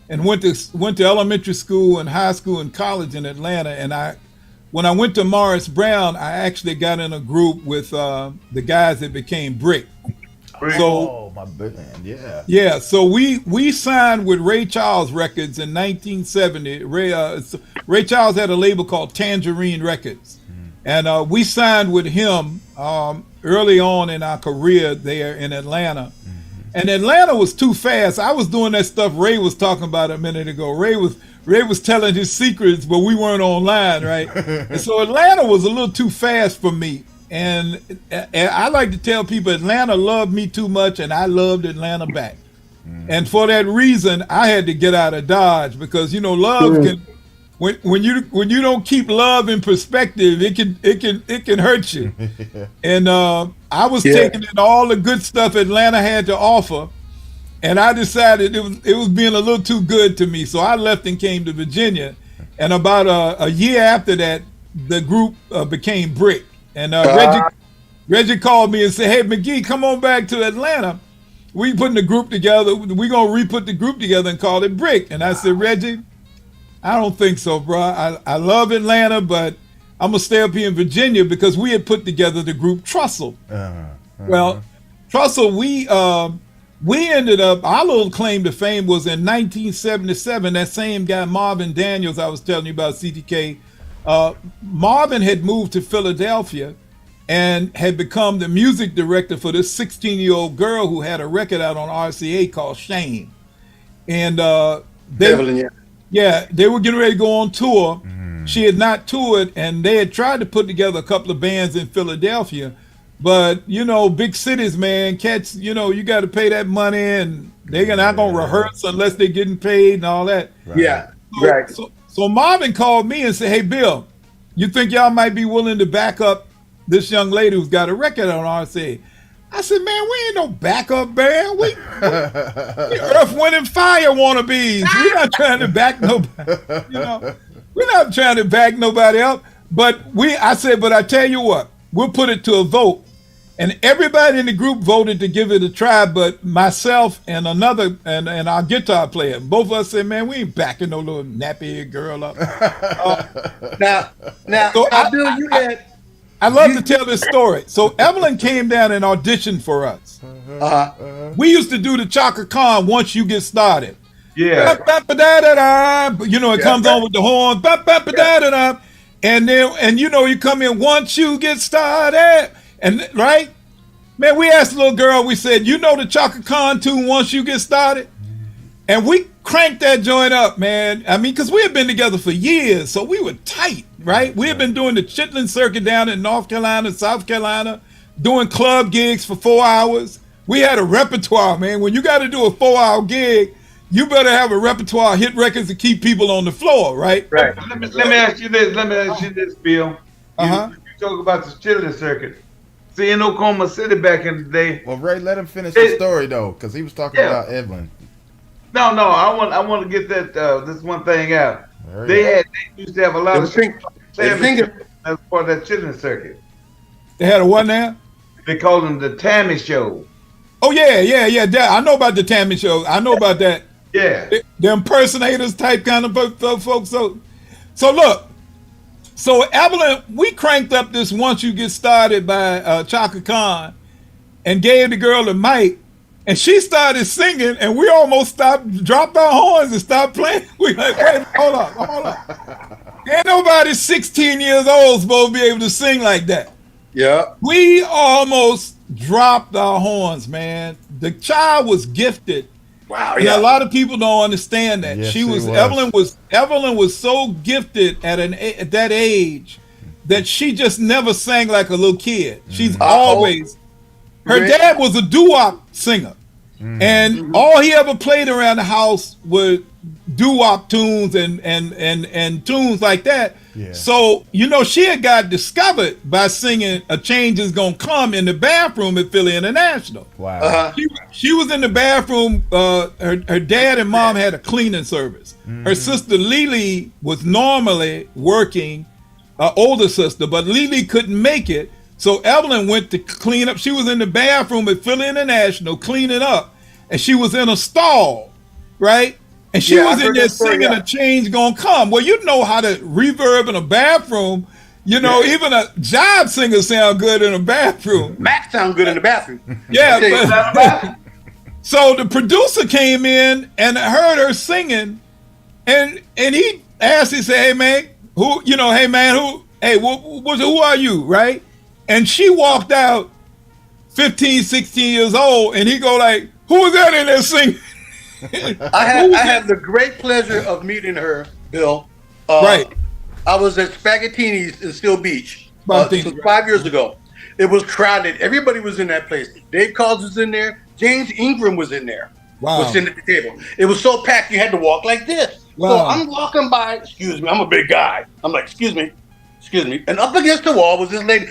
and went to elementary school and high school and college in Atlanta. And when I went to Morris Brown, I actually got in a group with the guys that became Brick. So, my band, yeah. Yeah, so we signed with Ray Charles Records in 1970. Ray Charles had a label called Tangerine Records. And we signed with him early on in our career there in Atlanta. And Atlanta was too fast. I was doing that stuff Ray was talking about a minute ago. Ray was telling his secrets, but we weren't online, right? And so Atlanta was a little too fast for me. And I like to tell people Atlanta loved me too much, and I loved Atlanta back. And for that reason, I had to get out of Dodge because love can. When you don't keep love in perspective, it can hurt you. And I was taking in all the good stuff Atlanta had to offer, and I decided it was being a little too good to me. So I left and came to Virginia. And about a year after that, the group became Brick. And Reggie called me and said, "Hey, McGee, come on back to Atlanta. We putting the group together. We're gonna re-put the group together and call it Brick." And I said, "Reggie, I don't think so, bro. I love Atlanta, but I'm gonna stay up here in Virginia because we had put together the group Trussell." Well, Trussell, we ended up, our little claim to fame was in 1977. That same guy, Marvin Daniels, I was telling you about, CTK. Marvin had moved to Philadelphia and had become the music director for this 16-year-old girl who had a record out on RCA called Shame. And they were getting ready to go on tour. She had not toured, and they had tried to put together a couple of bands in Philadelphia. But, big cities, man, cats, you got to pay that money, and they're not going to rehearse unless they're getting paid and all that. Right. Yeah, right. So Marvin called me and said, "Hey, Bill, you think y'all might be willing to back up this young lady who's got a record on RCA?" I said, "Man, we ain't no backup band. We Earth, Wind, and Fire wannabes. We're not trying to back nobody. We're not trying to back nobody up. But I said, but I tell you what, we'll put it to a vote." And everybody in the group voted to give it a try, but myself and another and our guitar player, both of us said, "Man, we ain't backing no little nappy girl up." Bill, you had. I love to tell this story. So Evelyn came down and auditioned for us. We used to do the Chaka Khan once you get started. Yeah. It comes on with the horn. And then you come in once you get started. And right? Man, we asked the little girl, we said, the Chaka Khan tune once you get started? And we cranked that joint up, man. I mean, because we had been together for years, so we were tight, right? We had been doing the Chitlin circuit down in North Carolina, South Carolina, doing club gigs for 4 hours. We had a repertoire, man. When you got to do a 4-hour gig, you better have a repertoire of hit records to keep people on the floor, right? Right. Let me ask you this, Bill. You talk about the Chitlin circuit. See, in Oklahoma City back in the day. Well, Ray, let him finish the story though, because he was talking about Evelyn. No, I want to get that this one thing out. They used to have a lot of as part of that Chitlin circuit. They had a what now? They called them the Tammy Show. Oh yeah. I know about the Tammy Show. I know about that. Yeah. The impersonators type kind of folks. So look. So Evelyn, we cranked up this "Once You Get Started" by Chaka Khan and gave the girl the mic, and she started singing, and we almost dropped our horns and stopped playing. We like, wait, hold up. Ain't nobody 16 years old supposed to be able to sing like that. Yeah. We almost dropped our horns, man. The child was gifted. Wow, yeah. A lot of people don't understand that. Yes, Evelyn was so gifted at that age that she just never sang like a little kid. She's always. Her dad was a doo-wop singer, and all he ever played around the house was doo-wop tunes and tunes like that. Yeah. So she had got discovered by singing "A Change Is Gonna Come" in the bathroom at Philly International. Wow. She was in the bathroom. Her dad and mom had a cleaning service. Her sister Lily was normally working, older sister, but Lily couldn't make it. So Evelyn went to clean up. She was in the bathroom at Philly International cleaning up. and she was in a stall, right? And she was in there singing "A Change Gonna Come." Well, you know how to reverb in a bathroom. You know, even a jive singer sound good in a bathroom. Mac sound good in the bathroom. Yeah. But, so the producer came in and heard her singing, and he asked, he said, "Hey man, who are you?" Right? And she walked out 15, 16 years old, and he go like, "Who was that in there singing?" I had the great pleasure of meeting her, Bill. Right. I was at Spaghettini's in Steel Beach 5 years ago. It was crowded. Everybody was in that place. Dave Coles was in there. James Ingram was in there. Wow. Was sitting at the table. It was so packed you had to walk like this. Wow. So I'm walking by. Excuse me. I'm a big guy. I'm like, excuse me. And up against the wall was this lady.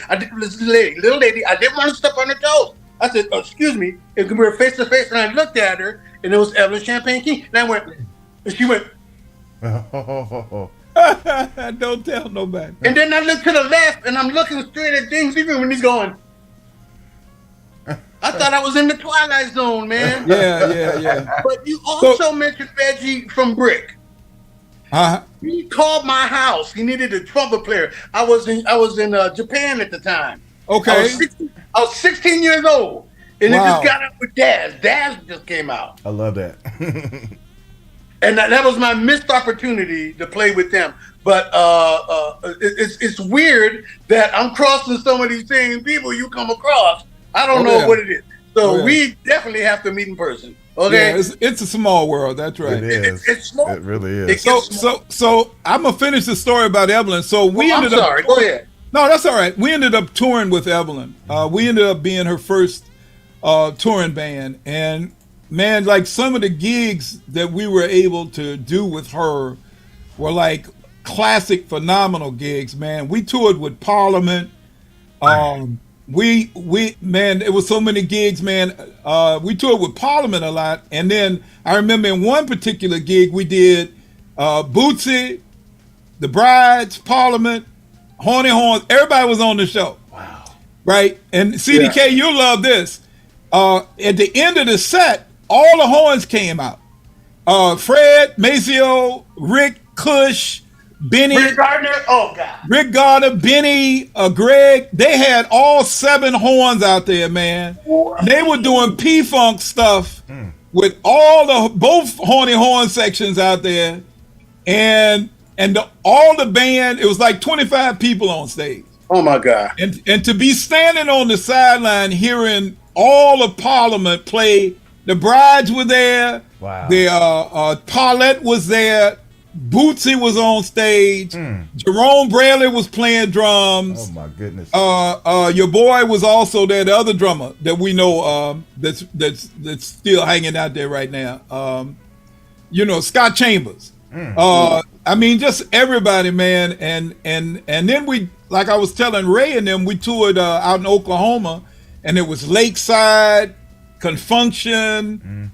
Little lady. I didn't want to step on her toes. I said, excuse me. And we were face to face, and I looked at her, and it was Evelyn Champagne King. And I went, and she went. Don't tell nobody. And then I look to the left, and I'm looking straight at James Ingram, and he's going. I thought I was in the Twilight Zone, man. Yeah. But you also mentioned Reggie from Brick. He called my house. He needed a trumpet player. I was in Japan at the time. Okay. I was 16 years old, and it just got up with Daz. Daz just came out. I love that. And that was my missed opportunity to play with them. But it's weird that I'm crossing some of these same people you come across. I don't know what it is. So we definitely have to meet in person. Okay. Yeah, it's a small world. That's right. It is. It's small. It really is. So I'm gonna finish the story about Evelyn. So we ended up. Sorry. Go ahead. No, that's all right. We ended up touring with Evelyn. We ended up being her first touring band, and man, like some of the gigs that we were able to do with her were like classic, phenomenal gigs. Man, we toured with Parliament. It was so many gigs, man. We toured with Parliament a lot, and then I remember in one particular gig we did Bootsy, the Brides, Parliament, Horny Horns. Everybody was on the show. Wow. Right? And CDK, you'll love this. At the end of the set, all the horns came out. Fred, Maceo, Rick, Cush, Benny. Rick Gardner? Oh, God. Rick Gardner, Benny, Greg. They had all 7 horns out there, man. They were doing P-Funk stuff with both horny horn sections out there. And all the band, it was like 25 people on stage. Oh, my God. And to be standing on the sideline hearing all of Parliament play, the Brides were there. Wow. Paulette was there. Bootsy was on stage. Jerome Braley was playing drums. Oh my goodness. Your boy was also there, the other drummer that we know that's still hanging out there right now. Scott Chambers. I mean, just everybody, man. And then we, like I was telling Ray and them, we toured out in Oklahoma, and it was Lakeside, Confunction,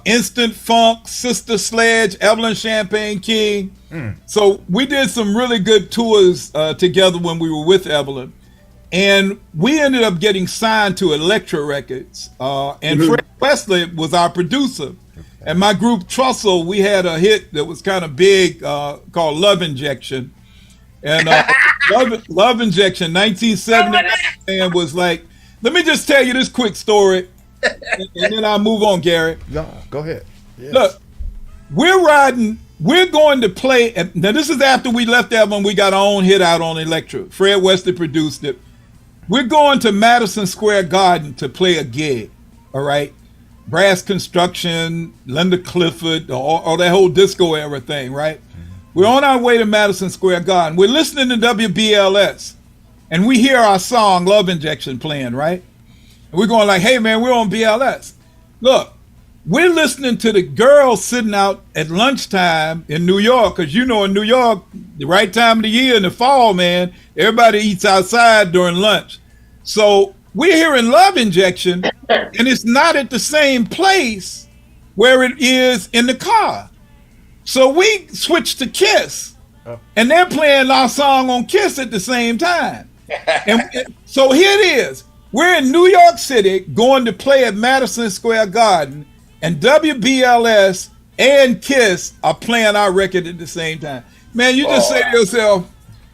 Instant Funk, Sister Sledge, Evelyn Champagne King. So we did some really good tours together when we were with Evelyn. And we ended up getting signed to Elektra Records. And Fred Wesley was our producer. And my group Trussell, we had a hit that was kind of big called Love Injection. And Love Injection, 1979, and was like, let me just tell you this quick story. And then I'll move on, Gary. No, go ahead. Yes. Look, we're going to play. Now, this is after we left Evelyn. We got our own hit out on Elektra. Fred Wesley produced it. We're going to Madison Square Garden to play a gig, all right? Brass Construction, Linda Clifford, all that whole disco era thing, right? We're on our way to Madison Square Garden. We're listening to WBLS, and we hear our song, Love Injection, playing, right? And we're going like, hey, man, we're on BLS. Look, we're listening to the girls sitting out at lunchtime in New York, because in New York, the right time of the year in the fall, man, everybody eats outside during lunch. So we're hearing Love Injection, and it's not at the same place where it is in the car. So we switched to Kiss, and they're playing our song on Kiss at the same time. And so here it is. We're in New York City going to play at Madison Square Garden, and WBLS and KISS are playing our record at the same time. Man, you just say to yourself,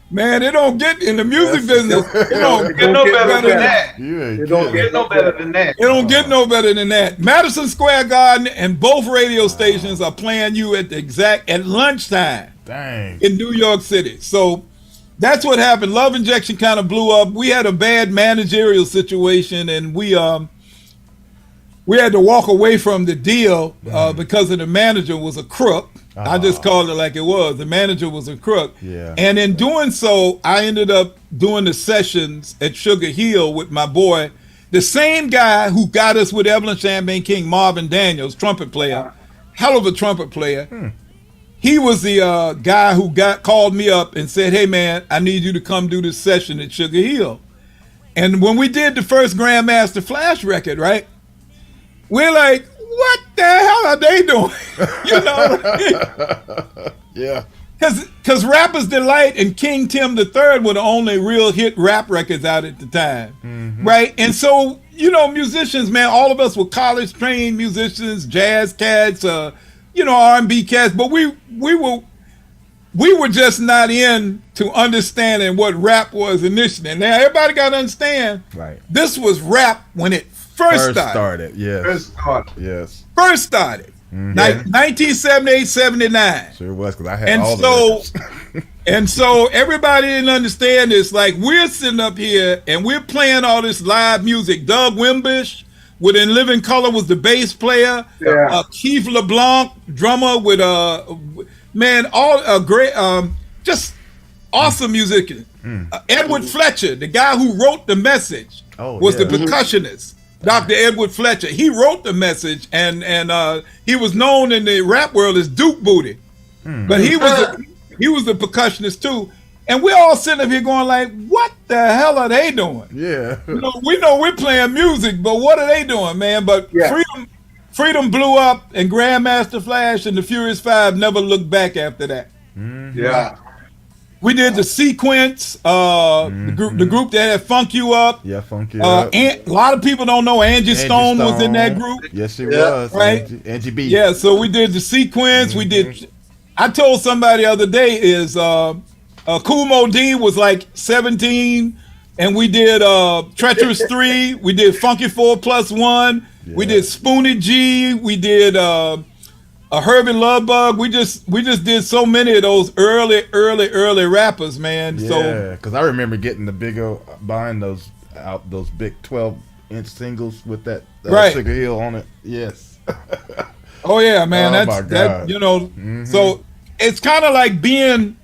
man, it don't get in the music business. It don't get no better than that. It don't get no better than that. It don't get no better than that. Madison Square Garden and both radio stations are playing you at lunchtime. Dang. In New York City. So that's what happened. Love Injection kind of blew up. We had a bad managerial situation, and we had to walk away from the deal because of the manager was a crook. I just called it like it was. The manager was a crook. Yeah. And in doing so, I ended up doing the sessions at Sugar Hill with my boy, the same guy who got us with Evelyn Champagne King, Marvin Daniels, trumpet player, hell of a trumpet player. He was the guy who called me up and said, hey, man, I need you to come do this session at Sugar Hill. And when we did the first Grandmaster Flash record, right, we're like, what the hell are they doing? You know? Yeah. Because Rapper's Delight and King Tim III were the only real hit rap records out at the time, right? And so, you know, musicians, man, all of us were college-trained musicians, jazz cats, R&B cats, but we were just not in to understanding what rap was initially. Now, everybody got to understand, right? This was rap when it first started. Yes. First started. Yes. First started. 1978, 79. Sure was, because I had all the records. And so everybody didn't understand this. Like, we're sitting up here and we're playing all this live music. Doug Wimbish within Living Color was the bass player. Yeah. Keith LeBlanc, drummer with all great, just awesome musician. Edward Fletcher, the guy who wrote The Message, was the percussionist. Dr. Edward Fletcher. He wrote The Message, and he was known in the rap world as Duke Booty. But he was the percussionist too. And we're all sitting up here going like, what the hell are they doing? Yeah. We know we're playing music, but what are they doing, man? But Freedom blew up, and Grandmaster Flash and the Furious Five never looked back after that. Yeah. We did the Sequence, the group that had Funk You Up. Yeah, Funk You Up. A lot of people don't know Angie Stone was in that group. Yes, she was. Right? Angie B. Yeah, so we did the Sequence. We did. I told somebody the other day Kool Moe Dee was like 17, and we did Treacherous 3. We did Funky 4+1. Yeah. We did Spoonie G. We did Herbie Lovebug. We just did so many of those early rappers, man. Yeah, because I remember getting buying those big 12-inch singles with that Sugar Hill on it. Yes. Oh yeah, man. Oh my God. That So it's kind of like being.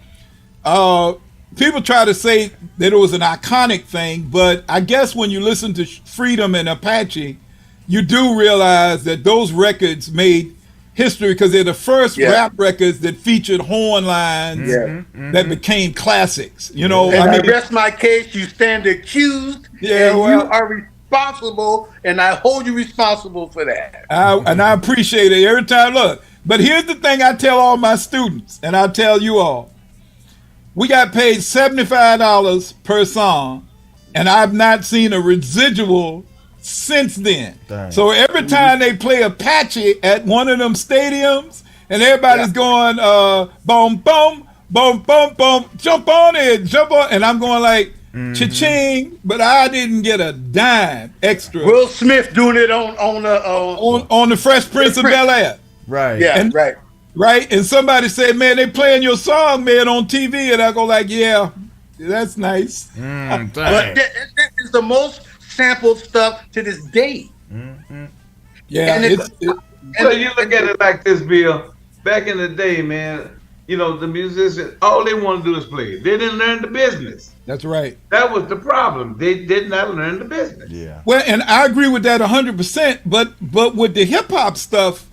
People try to say that it was an iconic thing, but I guess when you listen to Freedom and Apache, you do realize that those records made history because they're the first rap records that featured horn lines that became classics. And I rest my case, you stand accused, and you are responsible, and I hold you responsible for that. And I appreciate it every time. Look, but here's the thing I tell all my students, and I tell you all. We got paid $75 per song, and I've not seen a residual since then. Dang. So every time they play Apache at one of them stadiums, and everybody's going, boom, boom, boom, boom, boom, jump on it, jump on, and I'm going like, cha-ching, but I didn't get a dime extra. Will Smith doing it on the Fresh Prince of Bel-Air. Right. Yeah, right. Right, and somebody said, man, they playing your song, man, on TV, and I go like, yeah, that's nice. But that is the most sampled stuff to this day. Yeah. So you look at it like this, Bill. Back in the day, man, the musicians, all they want to do is play. They didn't learn the business. That's right. That was the problem. They did not learn the business. Yeah. Well, and I agree with that 100%, but with the hip-hop stuff,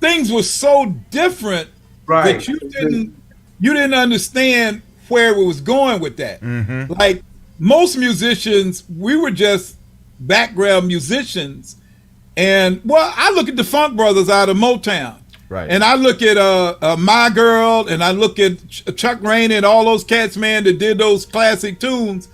things were so different that you didn't understand where it was going with that. Like most musicians, we were just background musicians, and I look at the Funk Brothers out of Motown, right? And I look at My Girl, and I look at Chuck Rainey and all those cats, man, that did those classic tunes.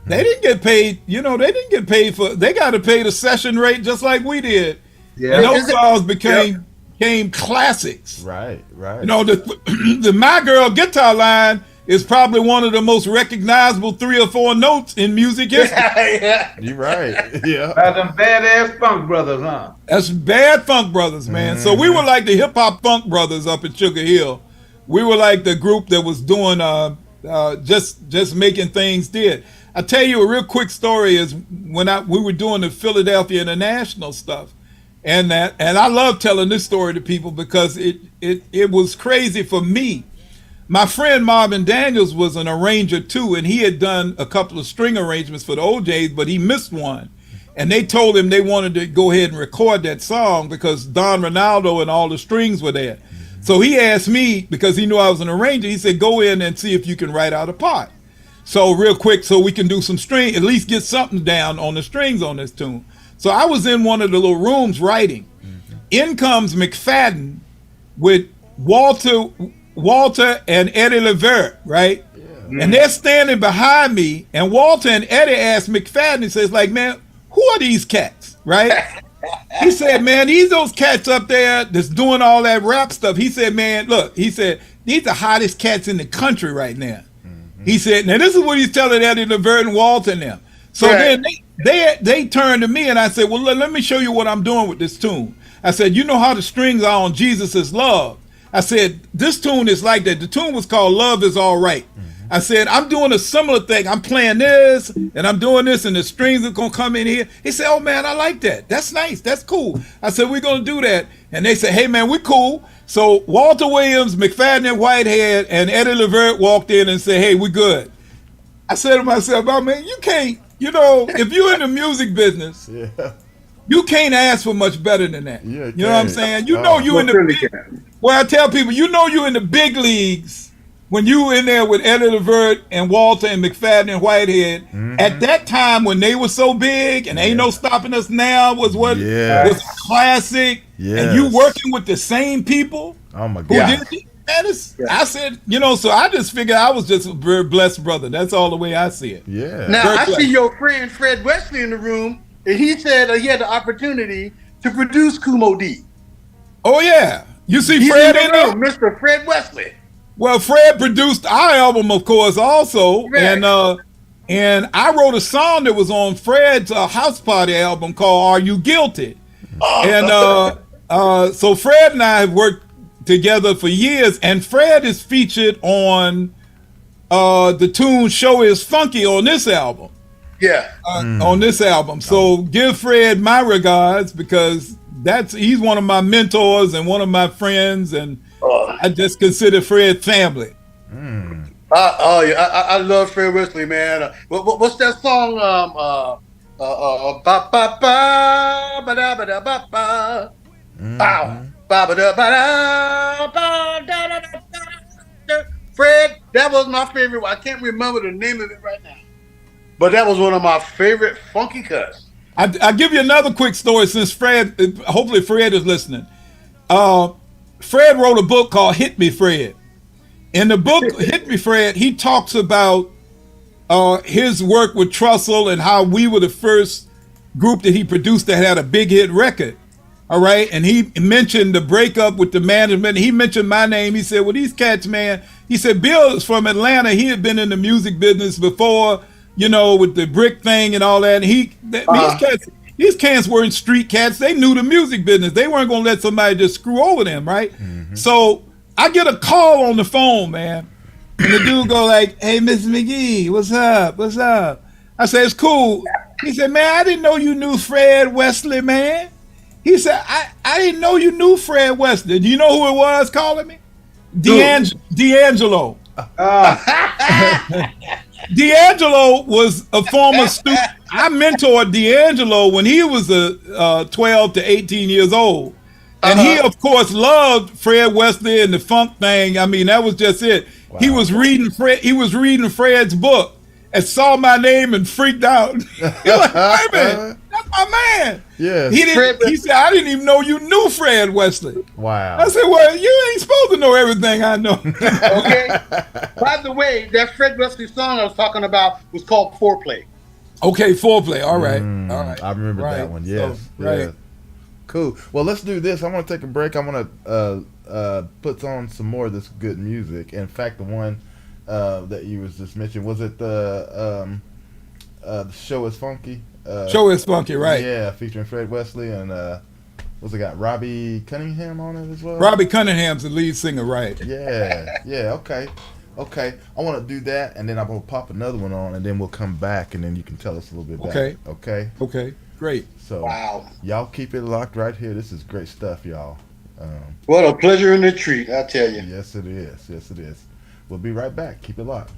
They didn't get paid. They didn't get paid they got to pay the session rate just like we did. Yeah. And those songs became classics. Right. You know, the My Girl guitar line is probably one of the most recognizable 3 or 4 notes in music history. You're right. Yeah. By them badass funk brothers, huh? That's bad funk brothers, man. So we were like the hip hop funk brothers up in Sugar Hill. We were like the group that was doing just making things did. I tell you a real quick story is when we were doing the Philadelphia International stuff, and I love telling this story to people because it was crazy for me. My friend Marvin Daniels was an arranger too, and he had done a couple of string arrangements for the OJs, but he missed one. And they told him they wanted to go ahead and record that song because Don Ronaldo and all the strings were there. So he asked me, because he knew I was an arranger, he said, go in and see if you can write out a part. So real quick, so we can do some string, at least get something down on the strings on this tune. So I was in one of the little rooms writing. In comes McFadden with Walter and Eddie Levert, right? Yeah. And they're standing behind me, and Walter and Eddie asked McFadden, he says, like, man, who are these cats, right? He said, man, those cats up there that's doing all that rap stuff. He said, man, look, he said, these are the hottest cats in the country right now. He said, now this is what he's telling Eddie Levert and Walter and them. So then they turned to me and I said, well, let me show you what I'm doing with this tune. I said, you know how the strings are on Jesus is Love. I said, this tune is like that. The tune was called Love Is All Right. I said, I'm doing a similar thing. I'm playing this and I'm doing this and the strings are going to come in here. He said, oh, man, I like that. That's nice. That's cool. I said, we're going to do that. And they said, hey, man, we're cool. So Walter Williams, McFadden and Whitehead and Eddie Levert walked in and said, hey, we're good. I said to myself, oh, man, you can't, you know, if you're in the music business, you can't ask for much better than that. Yeah, you know what I'm saying? You know you in the big, well, I tell people, you know you in the big leagues when you in there with Eddie Levert and Walter and McFadden and Whitehead. At that time when they were so big and Ain't No Stopping Us Now was what was classic. And you working with the same people. Oh my God. I said, you know, so I just figured I was just a very blessed brother. That's all the way I see it. Yeah. Now I see your friend Fred Wesley in the room. And he said he had the opportunity to produce Kumo D. Oh, yeah. You see Fred in there? Mr. Fred Wesley. Well, Fred produced our album, of course, also. Right. And I wrote a song that was on Fred's House Party album called Are You Guilty? And so Fred and I have worked together for years. And Fred is featured on the tune Show Is Funky on this album. Yeah. On this album. So give Fred my regards because he's one of my mentors and one of my friends, and I just consider Fred family. I love Fred Wesley, man. What's that song? Ba ba ba ba da ba da ba ba. Bow. Ba ba da ba da ba da da da. Fred, that was my favorite. I can't remember the name of it right now. But that was one of my favorite funky cuts. I'll give you another quick story since Fred, hopefully Fred is listening. Fred wrote a book called Hit Me, Fred. In the book, Hit Me, Fred, he talks about his work with Trussell and how we were the first group that he produced that had a big hit record. All right. And he mentioned the breakup with the management. He mentioned my name. He said, well, these cats, man, he said, Bill is from Atlanta. He had been in the music business before, you know, with the brick thing and all that. And these cats weren't street cats. They knew the music business. They weren't going to let somebody just screw over them, right? So I get a call on the phone, man. And the dude go like, hey, Mr. McGee, what's up? What's up? I said, it's cool. He said, man, I didn't know you knew Fred Wesley, man. He said, I didn't know you knew Fred Wesley. Do you know who it was calling me? D'Angelo. D'Angelo was a former student. I mentored D'Angelo when he was 12 to 18 years old. And he, of course, loved Fred Wesley and the funk thing. I mean, that was just it. Wow. He was reading Fred's book and saw my name and freaked out. He was like, hey, man, that's my man. Yeah. He said, I didn't even know you knew Fred Wesley. Wow. I said, well, you ain't supposed to know everything I know. Okay. By the way, that Fred Wesley song I was talking about was called Foreplay. Okay, Foreplay. All right. All right. I remember that one. Yes. So, right. Cool. Well, let's do this. I want to take a break. I want to put on some more of this good music. In fact, the one that you was just mentioning, was it the Show Is Funky? Show Is Funky, right? Yeah, featuring Fred Wesley and what's it got? Robbie Cunningham on it as well. Robbie Cunningham's the lead singer, right? Yeah. Okay. I want to do that, and then I'm gonna pop another one on, and then we'll come back, and then you can tell us a little bit about it. Okay. Great. So, wow. Y'all keep it locked right here. This is great stuff, y'all. What a pleasure and a treat, I tell you. Yes, it is. We'll be right back. Keep it locked.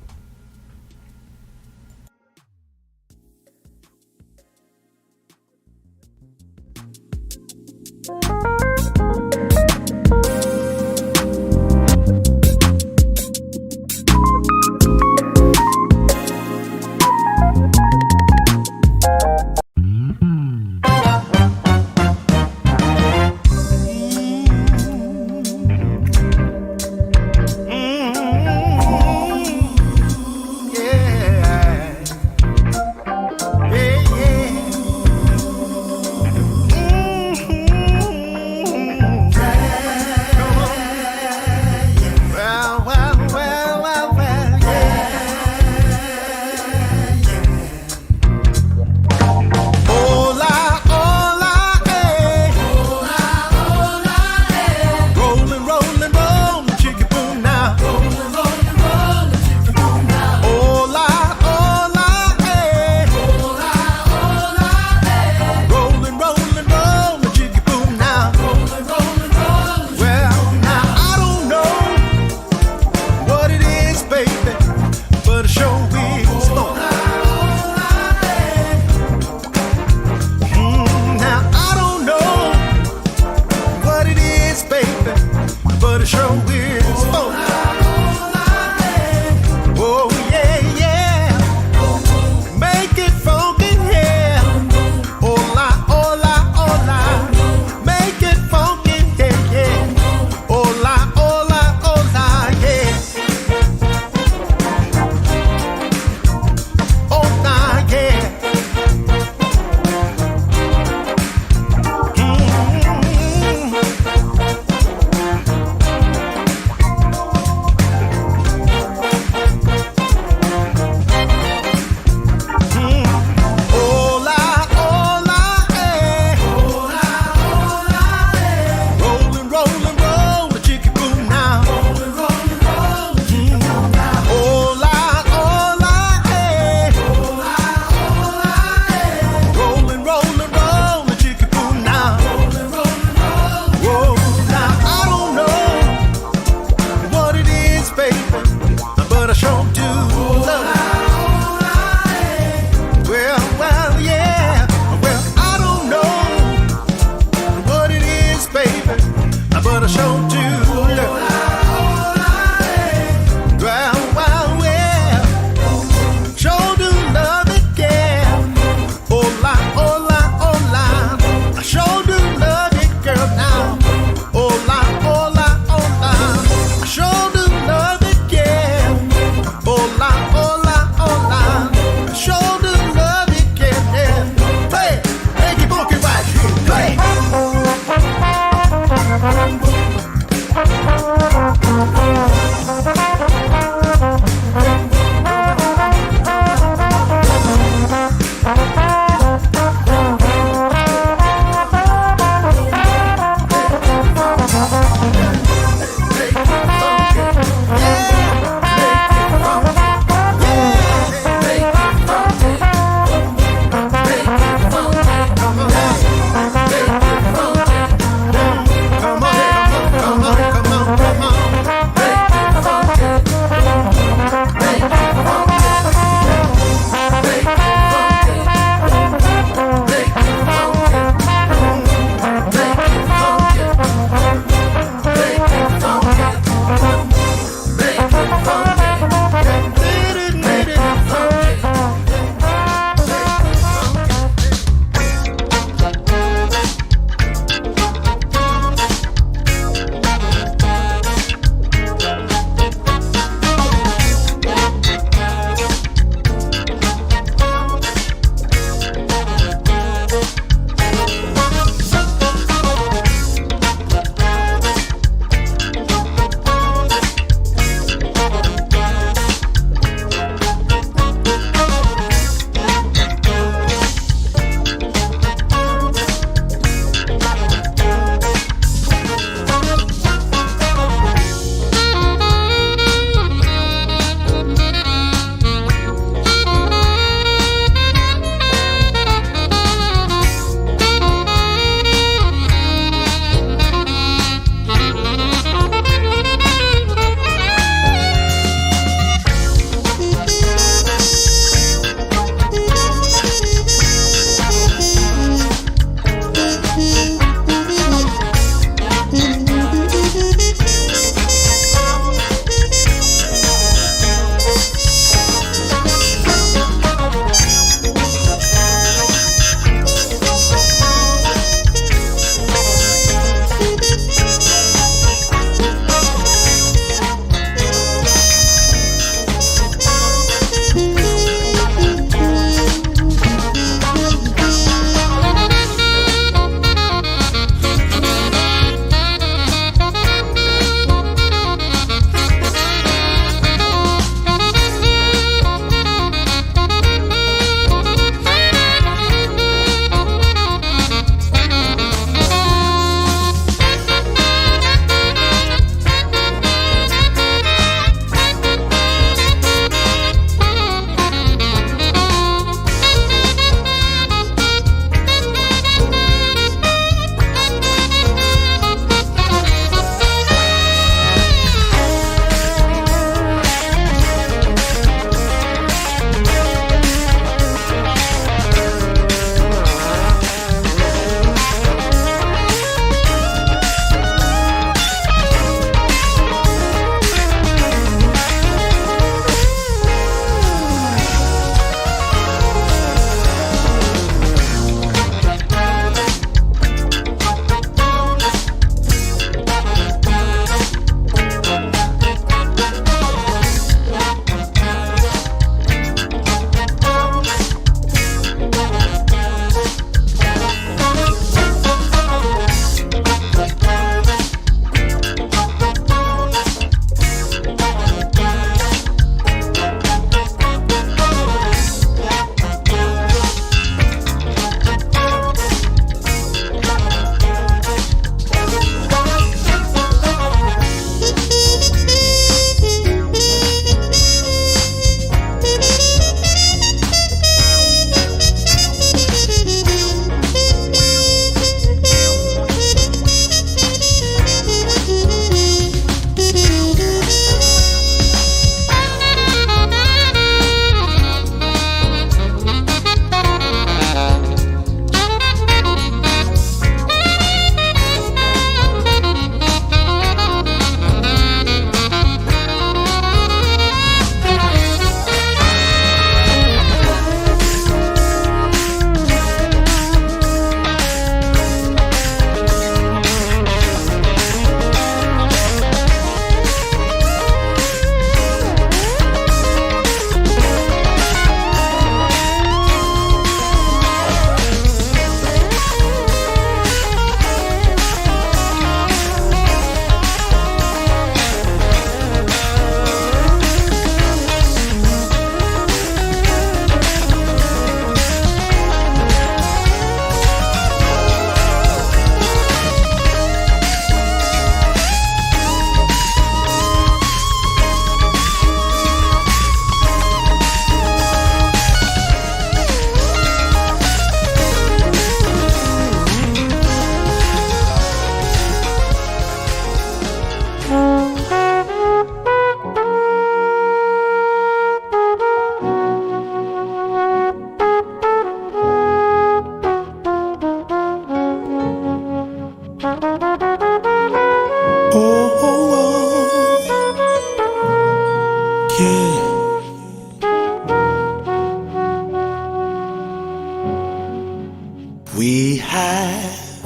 We have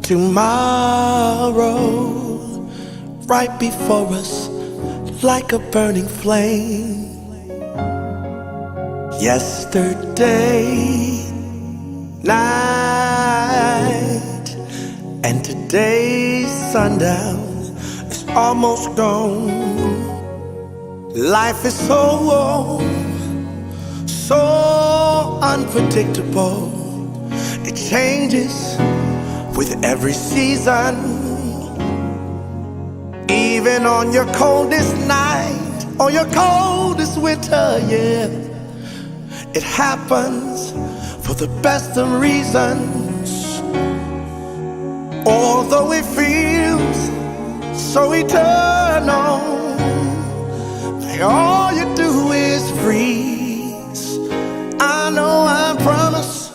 tomorrow right before us like a burning flame. Yesterday night and today's sundown is almost gone. Life is so unpredictable. It changes with every season. Even on your coldest night, or your coldest winter, yeah, it happens for the best of reasons. Although it feels so eternal, like all you do is freeze. I know, I promise,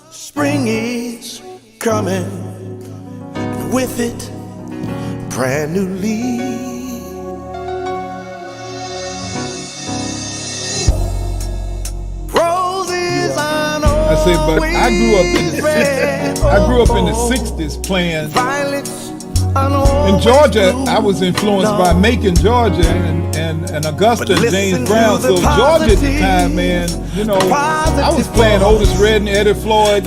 spring is coming, and with it, brand new leaves. Roses are I say, but I grew up in the 60s playing. In Georgia, I was influenced by Macon, Georgia, and Augusta and James Brown. So Georgia at the time, man, you know, I was playing Otis Redding, Eddie Floyd,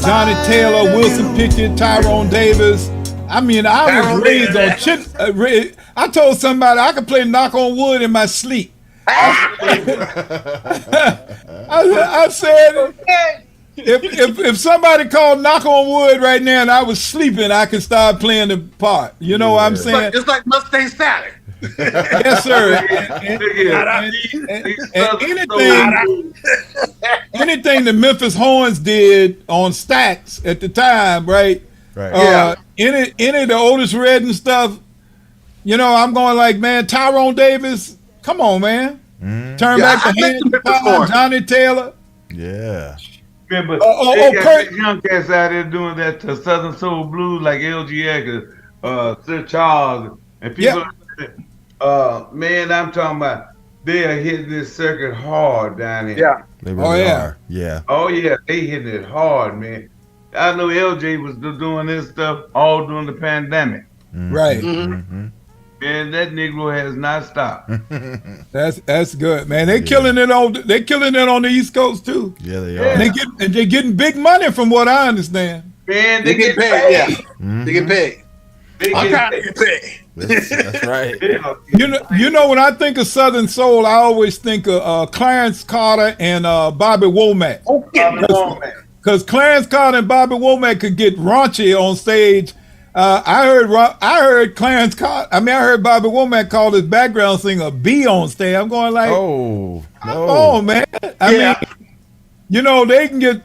Johnny Taylor, Wilson Pickett, Tyrone Davis. I mean, I was raised on I told somebody I could play Knock on Wood in my sleep. I said, if somebody called Knock on Wood right now and I was sleeping, I could start playing the part. You know what I'm saying? It's like Mustang Sally. Yes, sir. Anything the Memphis Horns did on Stax at the time, right? Right. Any of the Otis Redding stuff, you know, I'm going like, man, Tyrone Davis, come on, man. Turn back the hand, Johnny Taylor. Yeah. Remember, Kurt, young cats out there doing that to Southern Soul Blues like L.G. Edgar, Sir Charles, and people. Man, I'm talking about they are hitting this circuit hard down here. Yeah. They really are. Yeah. Oh yeah, they hitting it hard, man. I know LJ was doing this stuff all during the pandemic. Right. Man, that Negro has not stopped. That's good, man. They're killing it on the East Coast too. Yeah, they are. And they're getting big money from what I understand. Man, They get paid. Yeah. They get paid. I'm trying to get paid. That's right. You know, when I think of Southern Soul, I always think of Clarence Carter and Bobby Womack. Because Clarence Carter and Bobby Womack could get raunchy on stage. I heard Clarence Carter. I heard Bobby Womack call his background singer B on stage. I'm going like, oh, come on, man. I mean, you know, they can get,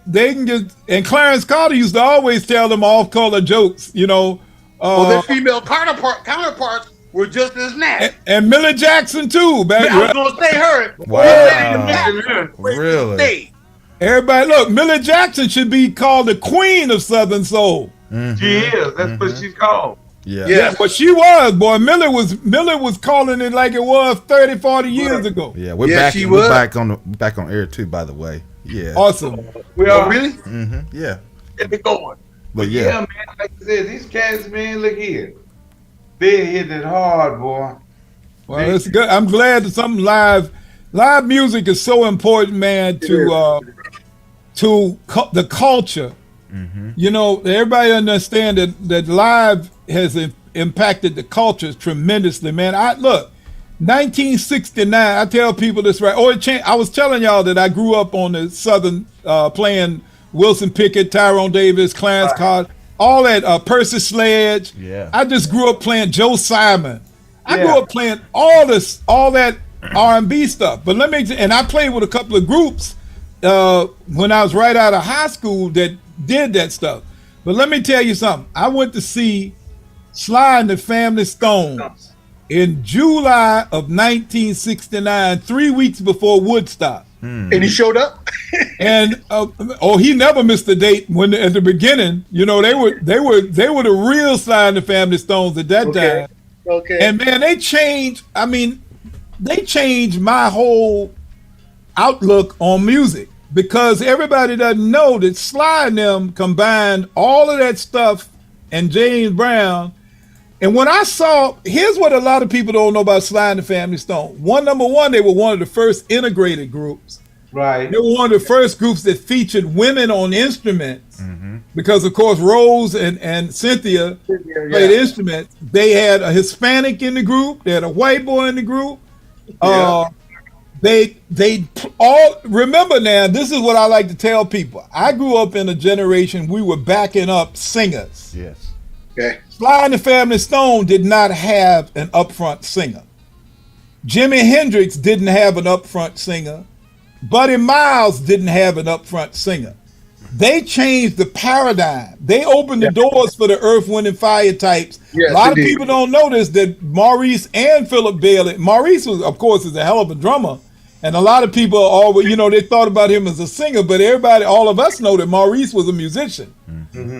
and Clarence Carter used to always tell them off-color jokes. You know, their female counterparts were just as nasty. and Millie Jackson too. I was gonna say her. Wow. Really? Everybody, look, Millie Jackson should be called the queen of Southern Soul. She is. That's what she's called. Yeah, but she was, boy. Millie was calling it like it was 30, 40 years ago. Yeah, we're back on air too, by the way. Yeah. Awesome. We are really? Yeah. Get it going. But man, like I said, these cats, man, look here. They're hitting it hard, boy. Well, it's good. I'm glad that something live music is so important, man, to the culture. You know, everybody understand that live has impacted the culture tremendously, man. 1969. I tell people this right. I was telling y'all that I grew up on the Southern playing Wilson Pickett, Tyrone Davis, Clarence Carter, all that Percy Sledge. Yeah. I just grew up playing Joe Simon. I grew up playing all that R&B stuff. But and I played with a couple of groups when I was right out of high school that did that stuff. But let me tell you something. I went to see Sly and the Family Stones in July of 1969, 3 weeks before Woodstock. And he showed up. And he never missed a date at the beginning. You know, they were the real Sly and the Family Stones at that time. Okay. And man, they changed. I mean, they changed my whole outlook on music because everybody doesn't know that Sly and them combined all of that stuff and James Brown. And when I saw, here's what a lot of people don't know about Sly and the Family Stone. Number one, they were one of the first integrated groups. Right. They were one of the first groups that featured women on instruments because, of course, Rose and Cynthia played instruments. They had a Hispanic in the group. They had a white boy in the group. They all remember now. This is what I like to tell people. I grew up in a generation we were backing up singers. Yes. Okay. Sly and the Family Stone did not have an upfront singer. Jimi Hendrix didn't have an upfront singer. Buddy Miles didn't have an upfront singer. They changed the paradigm. They opened the doors for the Earth, Wind, and Fire types. Yes, a lot indeed. of people don't notice that Maurice and Philip Bailey. Maurice was, of course, is a hell of a drummer, and a lot of people always, they thought about him as a singer. But all of us know that Maurice was a musician,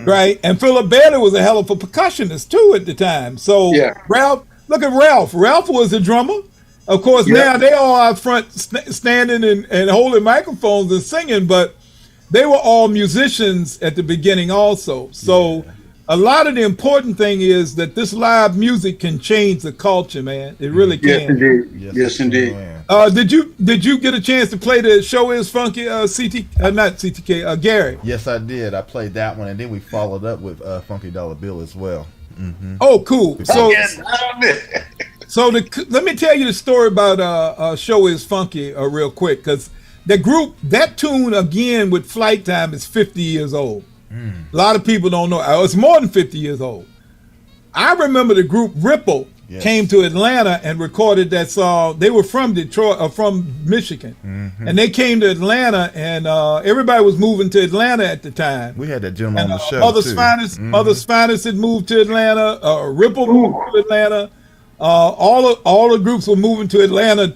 right? And Philip Bailey was a hell of a percussionist too at the time. So Ralph, look at Ralph. Ralph was a drummer. Of course, now they all out front standing and holding microphones and singing, but they were all musicians at the beginning also. So a lot of the important thing is that this live music can change the culture, man. It really can. Yes, indeed. Yes, indeed. Did you get a chance to play the Show Is Funky, not CTK, Gary? Yes, I did. I played that one, and then we followed up with Funky Dollar Bill as well. Oh, cool. So let me tell you the story about Show Is Funky real quick, because that tune again with Flight Time is 50 years old. A lot of people don't know. It's more than 50 years old. I remember the group Ripple came to Atlanta and recorded that song. They were from Detroit, or from Michigan, and they came to Atlanta, and everybody was moving to Atlanta at the time. We had that gentleman on the show Others too. Others Finest had moved to Atlanta. Ripple moved to Atlanta. All the groups were moving to Atlanta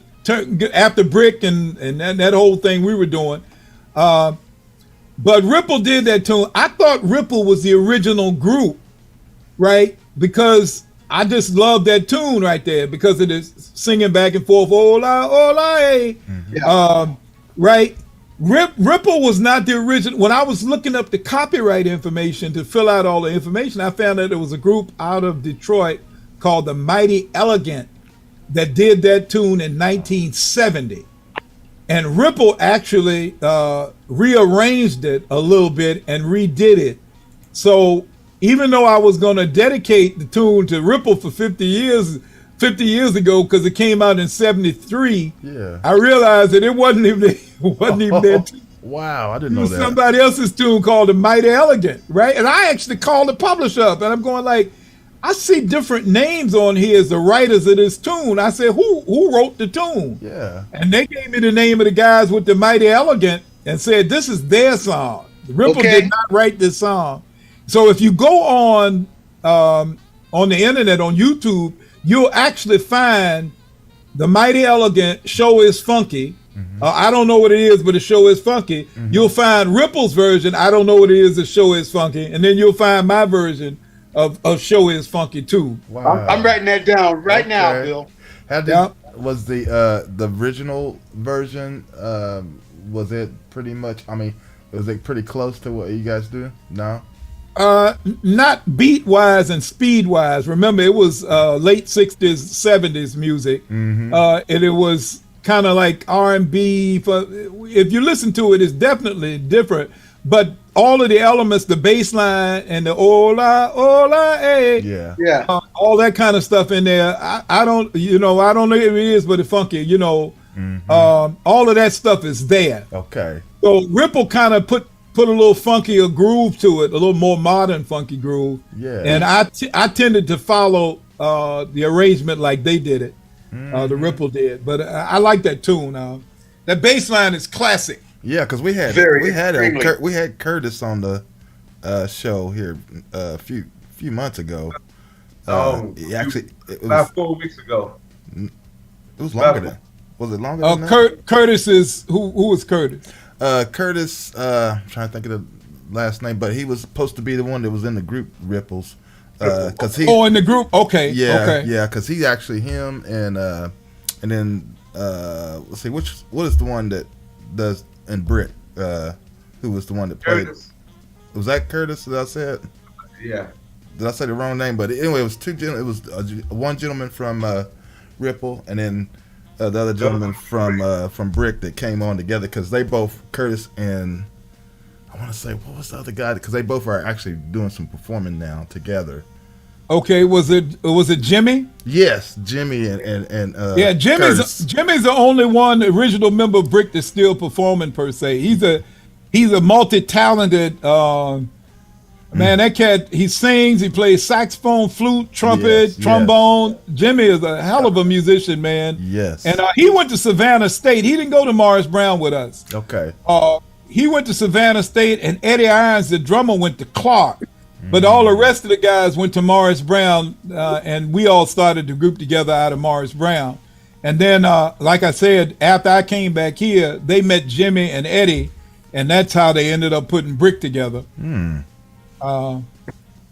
after Brick and that whole thing we were doing. But Ripple did that tune. I thought Ripple was the original group, right? Because I just love that tune right there because it is singing back and forth, hola, hola, hey. Right? Ripple was not the original. When I was looking up the copyright information to fill out all the information, I found that there was a group out of Detroit called the Mighty Elegant that did that tune in 1970. And Ripple actually rearranged it a little bit and redid it. So even though I was going to dedicate the tune to Ripple for 50 years ago, because it came out in 73, I realized that it wasn't even their tune. Wow, I didn't know that. Somebody else's tune called the Mighty Elegant, right? And I actually called the publisher up, and I'm going like, I see different names on here as the writers of this tune. I said, who wrote the tune? Yeah. And they gave me the name of the guys with the Mighty Elegant and said, this is their song. Ripple did not write this song. So if you go on the internet, on YouTube, you'll actually find the Mighty Elegant Show Is Funky. I don't know what it is, but the Show Is Funky. You'll find Ripple's version. I don't know what it is, the Show Is Funky. And then you'll find my version of Show Is Funky too. Wow. I'm writing that down now, Bill. Was the original version, was it pretty much, was it pretty close to what you guys do? No? Not beat wise and speed wise. Remember, it was late 60s, 70s music. And it was kind of like R&B. If you listen to it, it's definitely different. But all of the elements, the bass line and the hola, hola, hey, all that kind of stuff in there. I don't know if it is, but it's funky, all of that stuff is there. Okay. So Ripple kind of put a little funkier groove to it, a little more modern funky groove. Yeah. And I tended to follow the arrangement like they did it, the Ripple did. But I like that tune. That bass line is classic. Yeah, because we had Curtis on the show here a few months ago. It was about 4 weeks ago. It was longer than. Was it longer than that? Curtis is who was Curtis? Curtis. I'm trying to think of the last name, but he was supposed to be the one that was in the group Ripples. because he. Oh, in the group. Okay. Yeah, Okay. yeah, because he actually him and then let's see what is the one that does in Brit? Who was the one that played? Curtis. Was that Curtis that I said? Yeah. Did I say the wrong name? But anyway, it was it was one gentleman from Ripple, and then the other gentleman from Brick that came on together because they both Curtis and I want to say what was the other guy because they both are actually doing some performing now together. Okay. Was it Jimmy? Yes, Jimmy and Yeah, Curtis. Jimmy's the only one original member of Brick that's still performing per se. He's a multi-talented man. That cat, he sings, he plays saxophone, flute, trumpet, trombone. Yes. Jimmy is a hell of a musician, man. Yes. And he went to Savannah State. He didn't go to Morris Brown with us. Okay. He went to Savannah State, and Eddie Irons, the drummer, went to Clark. But all the rest of the guys went to Morris Brown, and we all started the group together out of Morris Brown. And then, like I said, after I came back here, they met Jimmy and Eddie, and that's how they ended up putting Brick together.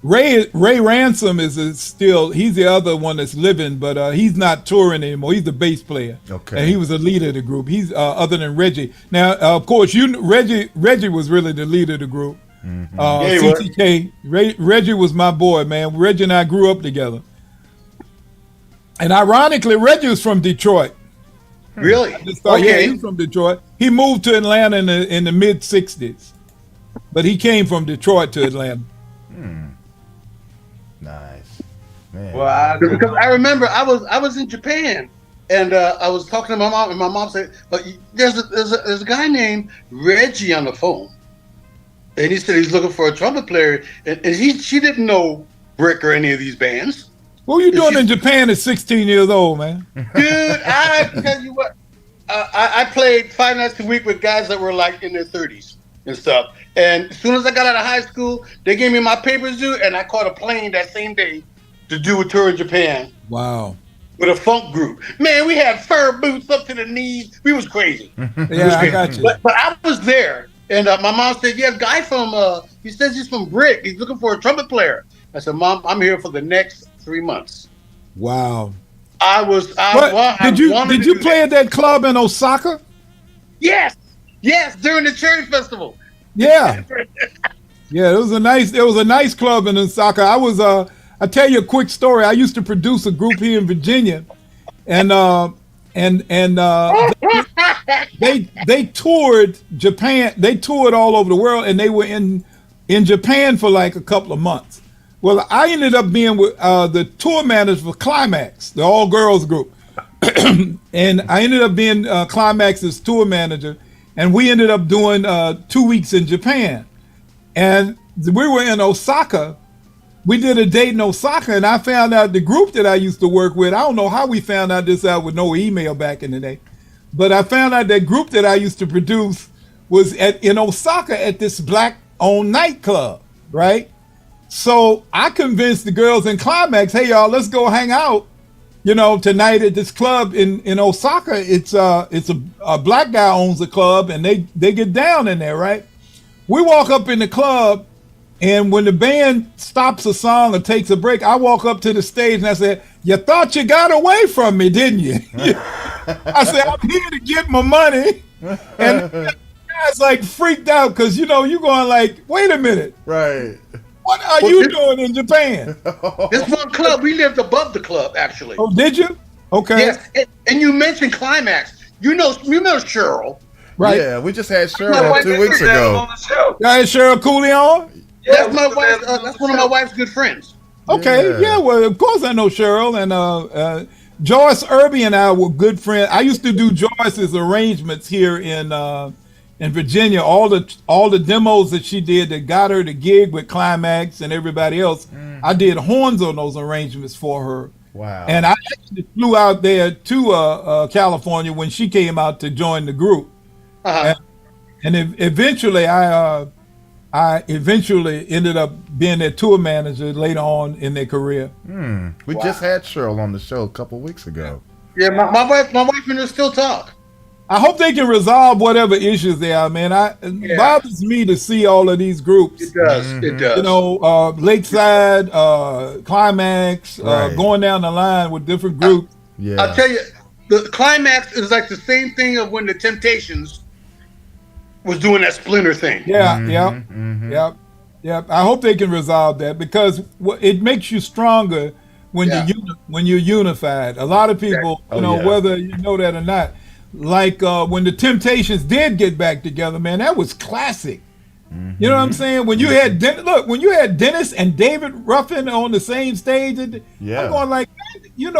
Ray Ransom is still, he's the other one that's living, but he's not touring anymore. He's the bass player. Okay. And he was the leader of the group. He's other than Reggie. Now, of course, Reggie was really the leader of the group. CTK, Reggie was my boy, man. Reggie and I grew up together. And ironically, Reggie was from Detroit. Really? Yeah, he's from Detroit. He moved to Atlanta in the mid '60s, but he came from Detroit to Atlanta. Nice, man. Well, because I remember I was in Japan, and I was talking to my mom, and my mom said, "There's a guy named Reggie on the phone." And he said he's looking for a trumpet player, and she didn't know Brick or any of these bands. What were you doing in Japan at 16 years old, man? Dude, I tell you what, I played 5 nights a week with guys that were like in their 30s and stuff. And as soon as I got out of high school, they gave me my papers due, and I caught a plane that same day to do a tour in Japan. Wow. With a funk group. Man, we had fur boots up to the knees. We was crazy. Yeah, I got you. But I was there. And my mom said, "Yeah, a guy from, he says he's from Brick. He's looking for a trumpet player." I said, "Mom, I'm here for the next 3 months." Wow. Did you play at that club in Osaka? Yes, during the Cherry Festival. Yeah. Yeah, it was a nice club in Osaka. I'll tell you a quick story. I used to produce a group here in Virginia, and they toured Japan. They toured all over the world, and they were in Japan for like a couple of months. Well, I ended up being with the tour manager for Climax, the all girls group, and I ended up being Climax's tour manager, and we ended up doing 2 weeks in Japan, and we were in Osaka. We did a date in Osaka, and I found out the group that I used to work with. I don't know how we found out this out with no email back in the day, but I found out that group that I used to produce was in Osaka at this black-owned nightclub, right? So I convinced the girls in Climax, "Hey, y'all, let's go hang out, tonight at this club in Osaka. It's a black guy owns the club, and they get down in there, right?" We walk up in the club. And when the band stops a song or takes a break, I walk up to the stage and I said, "You thought you got away from me, didn't you?" I said, "I'm here to get my money." And the guy's like freaked out because, you're going like, "Wait a minute. Right. What are you doing in Japan?" This one club, we lived above the club, actually. Oh, did you? Okay. Yes. And you mentioned Climax. You know Cheryl. Right. Yeah, we just had Cheryl 2 weeks ago. You had Cheryl Cooley on? That's my wife. That's one of my wife's good friends. Okay, yeah. Well, of course I know Cheryl, and Joyce Irby and I were good friends. I used to do Joyce's arrangements here in Virginia. All the demos that she did that got her the gig with Climax and everybody else. I did horns on those arrangements for her. Wow. And I actually flew out there to California when she came out to join the group. And eventually I eventually ended up being their tour manager later on in their career. We just had Cheryl on the show a couple weeks ago. Yeah, my wife and her still talk. I hope they can resolve whatever issues there are, man. It bothers me to see all of these groups. It does. It does. You know, Lakeside, Climax, going down the line with different groups. Yeah. I'll tell you, the Climax is like the same thing of when the Temptations was doing that Splinter thing. Yeah, yep. I hope they can resolve that because it makes you stronger when you're unified. A lot of people, whether you know that or not, like when the Temptations did get back together, man, that was classic. You know what I'm saying? When you had when you had Dennis and David Ruffin on the same stage, I'm going like, they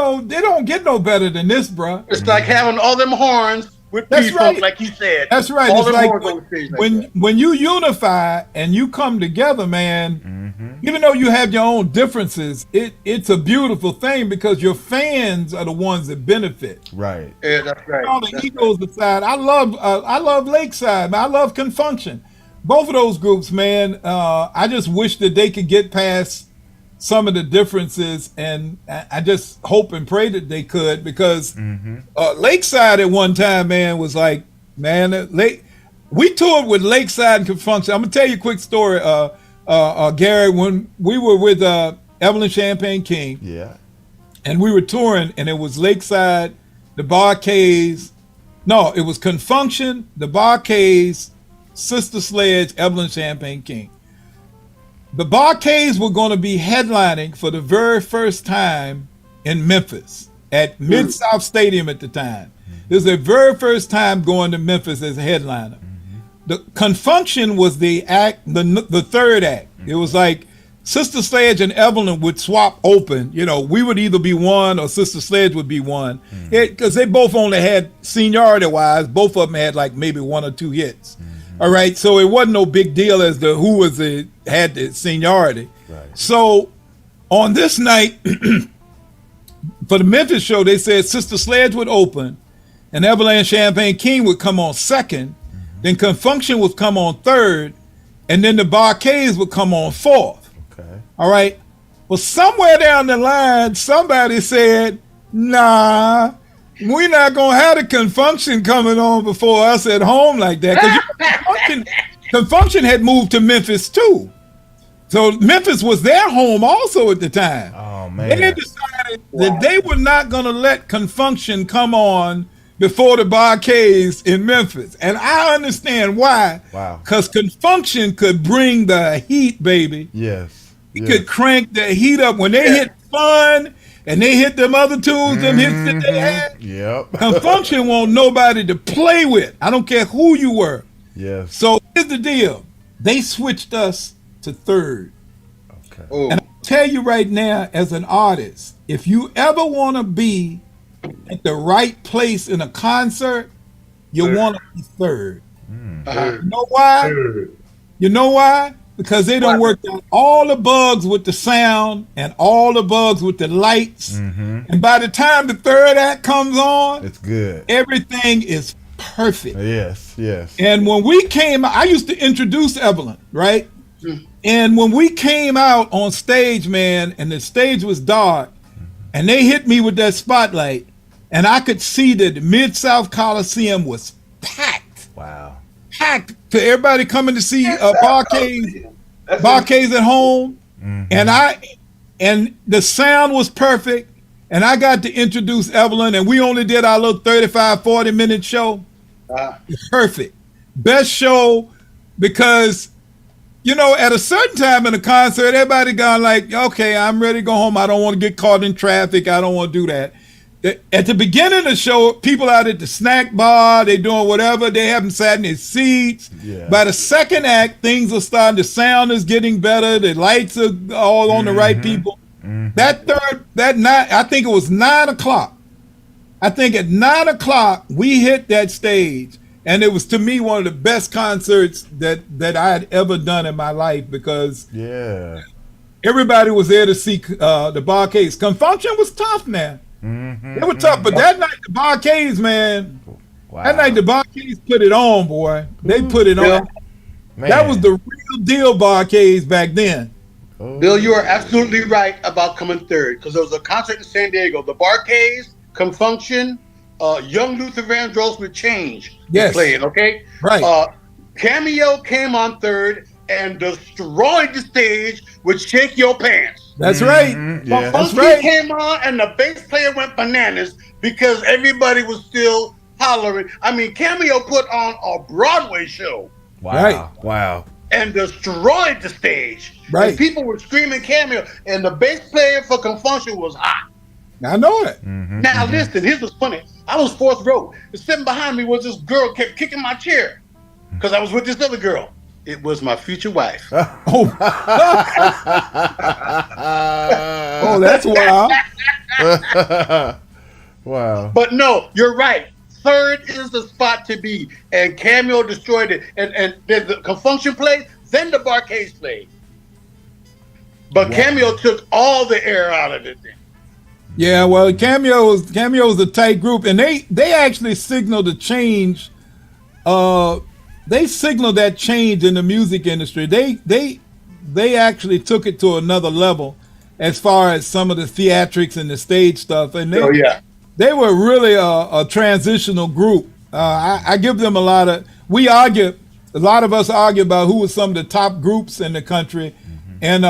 don't get no better than this, bro. It's like having all them horns with people, like you said. That's right. All it's them like horns on the stage like when you unify and you come together, man, even though you have your own differences, it's a beautiful thing because your fans are the ones that benefit. Right. Yeah, that's right. All the egos aside, I love Lakeside, man. I love Confunction. Both of those groups, man, I just wish that they could get past some of the differences, and I just hope and pray that they could because Lakeside at one time, man, was like, man, we toured with Lakeside and Confunction. I'm gonna tell you a quick story, Gary. When we were with Evelyn Champagne King, and we were touring, and it was Lakeside, the Barcades. No, it was Confunction, the Barcades, Sister Sledge, Evelyn Champagne King. The Barcades were going to be headlining for the very first time in Memphis at Mid-South Stadium at the time. It was their very first time going to Memphis as a headliner. The Confunction was the act, the third act. It was like Sister Sledge and Evelyn would swap open. You know, we would either be one or Sister Sledge would be one. Because they both only had, seniority-wise, both of them had like maybe one or two hits. All right, so it wasn't no big deal as to who had the seniority. Right. So on this night, for the Memphis show, they said Sister Sledge would open, and Evelyn Champagne King would come on second, then Confunction would come on third, and then the Barcades would come on fourth. Okay. All right. Well, somewhere down the line, somebody said, nah, we're not going to have the Confunction coming on before us at home like that. Because Confunction had moved to Memphis too. So Memphis was their home also at the time. Oh, man. They had decided that they were not going to let Confunction come on before the Barcades in Memphis. And I understand why. Wow. Because Confunction could bring the heat, baby. Yes. He could crank the heat up. When they hit Fun, and they hit them other tunes, them hits that they had. Yep. Confunction want nobody to play with. I don't care who you were. Yes. So here's the deal. They switched us to third. Okay. Ooh. And I'll tell you right now, as an artist, if you ever want to be at the right place in a concert, you want to be third. You know why? You know why? Because they done worked out all the bugs with the sound and all the bugs with the lights. And by the time the third act comes on, it's good. Everything is perfect. Yes, yes. And when we came out, I used to introduce Evelyn, right? And when we came out on stage, man, and the stage was dark, and they hit me with that spotlight, and I could see that the Mid-South Coliseum was packed. Wow. Packed to everybody coming to see Barcades at home, and the sound was perfect, and I got to introduce Evelyn, and we only did our little 35-40 minute show. Perfect, best show, because at a certain time in the concert, everybody gone like, okay, I'm ready to go home. I don't want to get caught in traffic. I don't want to do that. At the beginning of the show, people out at the snack bar, they doing whatever. They haven't sat in their seats. Yeah. By the second act, things are starting. The sound is getting better. The lights are all on the right people. That night, I think it was 9 o'clock. I think at 9 o'clock, we hit that stage. And it was, to me, one of the best concerts that I had ever done in my life because everybody was there to see the Barcades. Confunction was tough, man. They were tough, but that night the Barcades, man. Wow. That night the Barcades put it on, boy. They put it on. Man. That was the real deal Barcades back then. Bill, you are absolutely right about coming third because there was a concert in San Diego. The Barcades, Confunction, Young Luther Vandross with Change Yes. playing, okay? Right. Cameo came on third and destroyed the stage with Shake Your Pants. That's right. Yeah. That's Funky right. came on and the bass player went bananas because everybody was still hollering. I mean, Cameo put on a Broadway show. Wow. Right. Wow. And destroyed the stage. Right. And people were screaming Cameo. And the bass player for Confunction was hot. I know it. Now listen, here's what's funny. I was fourth row. And sitting behind me was this girl kept kicking my chair because I was with this other girl. It was my future wife. Oh, oh, that's wild. Wow. But no, you're right. Third is the spot to be. And Cameo destroyed it. And then the Confunction played, then the Barcades played. But Cameo took all the air out of it then. Yeah, well, Cameo was a tight group, and they actually signaled a change. They signaled that change in the music industry. They actually took it to another level as far as some of the theatrics and the stage stuff. And they were really a transitional group. I give them a lot of. A lot of us argue about who was some of the top groups in the country, and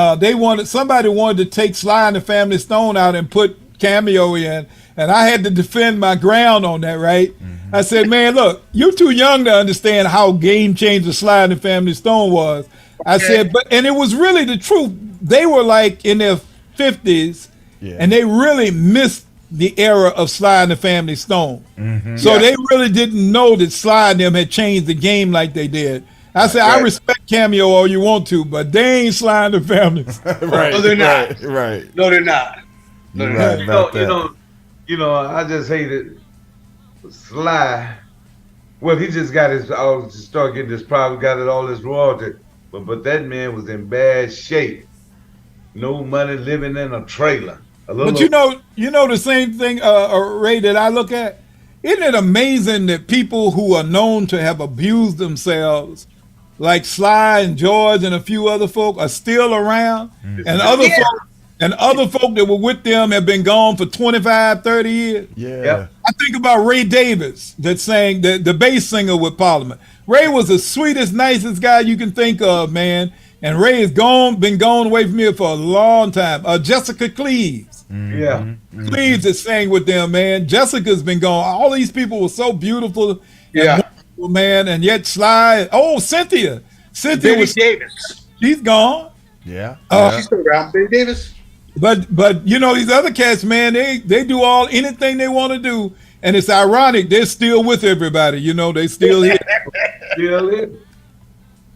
somebody wanted to take Sly and the Family Stone out and put Cameo in, and I had to defend my ground on that, right? I said, man, look, you're too young to understand how game changer Sly and the Family Stone was. I said, and it was really the truth. They were like in their 50s, and they really missed the era of Sly and the Family Stone. So they really didn't know that Sly and them had changed the game like they did. I said, I respect Cameo all you want to, but they ain't Sly and the Family. Right. No, they're not. Right. No, they're not. You're right about that. I just hated Sly. Well, he just got start getting this problem, got all this royalty. But that man was in bad shape. No money, living in a trailer. But you know the same thing, Ray, that I look at? Isn't it amazing that people who are known to have abused themselves, like Sly and George and a few other folk, are still around? And other folk that were with them have been gone for 25, 30 years. Yeah. Yep. I think about Ray Davis that sang the bass singer with Parliament. Ray was the sweetest, nicest guy you can think of, man. And Ray has been gone away from here for a long time. Jessica Cleaves. Yeah. Cleaves that sang with them, man. Jessica's been gone. All these people were so beautiful. Yeah. Wonderful, man. And yet Sly. Oh, Cynthia. Betty Davis. She's gone. Yeah. She's still around. Betty Davis. But these other cats, man, they do anything they want to do, and it's ironic they're still with everybody. They still here. Still here.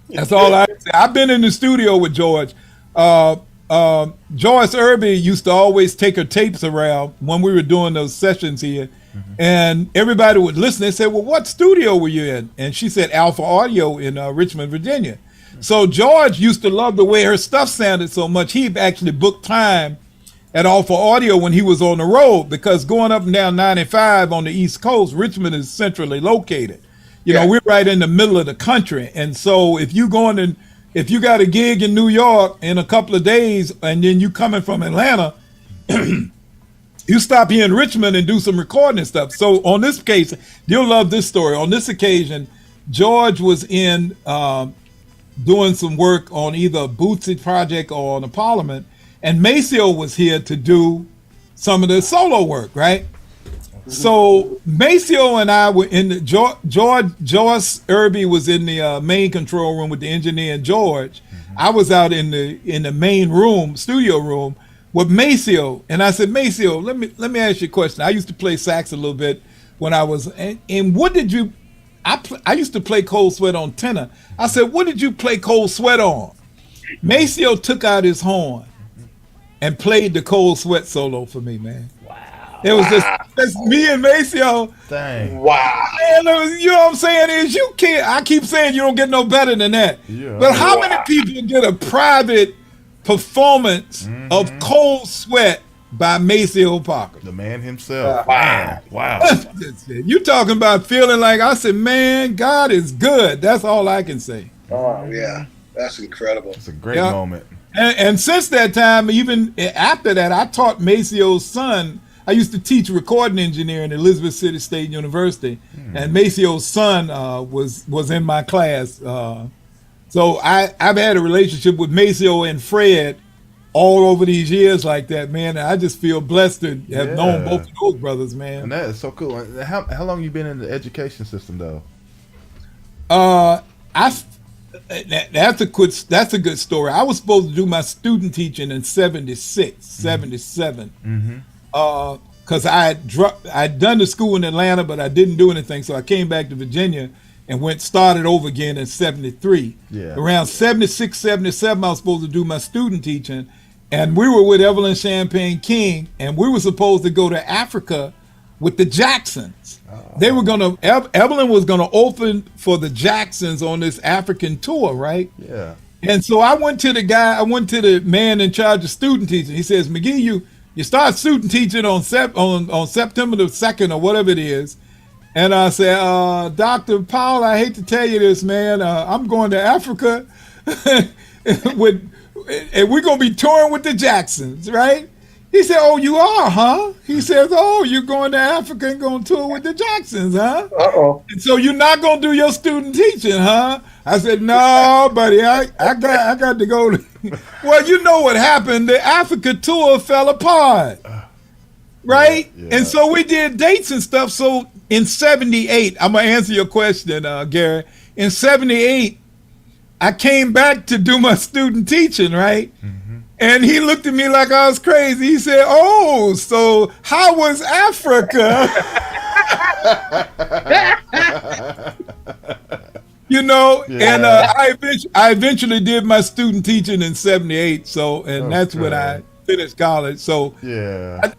That's all I say. I've been in the studio with George. Joyce Irby used to always take her tapes around when we were doing those sessions here, and everybody would listen. They said, "Well, what studio were you in?" And she said, "Alpha Audio in Richmond, Virginia." So George used to love the way her stuff sounded so much. He actually booked time at Alpha Audio when he was on the road, because going up and down 95 on the East Coast, Richmond is centrally located. We're right in the middle of the country. And so if you got a gig in New York in a couple of days and then you coming from Atlanta, you stop here in Richmond and do some recording and stuff. So on this case, you'll love this story. On this occasion, George was in doing some work on either a Bootsy project or on a Parliament, and Maceo was here to do some of the solo work, right? So Maceo and I were in the Joyce Irby was in the main control room with the engineer and George. I was out in the main room, studio room, with Maceo, and I said, Maceo, let me ask you a question. I used to play sax a little bit when I was, and what did you? I used to play Cold Sweat on tenor. I said, what did you play Cold Sweat on? Maceo took out his horn and played the Cold Sweat solo for me, man. Wow. It was just me and Maceo. Dang. Wow. And it was, you know what I'm saying is I keep saying you don't get no better than that. Yeah. But how many people get a private performance of Cold Sweat by Maceo Parker? The man himself. Wow. You talking about feeling like, I said, man, God is good. That's all I can say. Oh, yeah. That's incredible. It's a great moment. And since that time, even after that, I taught Maceo's son. I used to teach recording engineering at Elizabeth City State University, and Maceo's son was in my class. So I've had a relationship with Maceo and Fred all over these years like that, man. And I just feel blessed to have known both of those brothers, man. And that is so cool. And how long you been in the education system, though? That's a good story. I was supposed to do my student teaching in 76, 77. Because I'd done the school in Atlanta, but I didn't do anything. So I came back to Virginia and started over again in 73. Yeah. Around 76, 77, I was supposed to do my student teaching. And we were with Evelyn Champagne King, and we were supposed to go to Africa with the Jacksons. They were Evelyn was gonna open for the Jacksons on this African tour, right? Yeah. And so I went to the man in charge of student teaching. He says, McGee, you start student teaching on September the 2nd or whatever it is. And I said, Dr. Powell, I hate to tell you this, man. I'm going to Africa and we're going to be touring with the Jacksons, right? He said, oh, you are, huh? He says, oh, you're going to Africa and going to tour with the Jacksons, huh? Uh-oh. And so you're not going to do your student teaching, huh? I said, no, buddy, I got to go. Well, you know what happened. The Africa tour fell apart, right? Yeah. And so we did dates and stuff. So in 78, I'm going to answer your question, Gary. In 78, I came back to do my student teaching, right? And he looked at me like I was crazy. He said, oh, so how was Africa? And I eventually did my student teaching in 78. So, and that's when I finished college. So I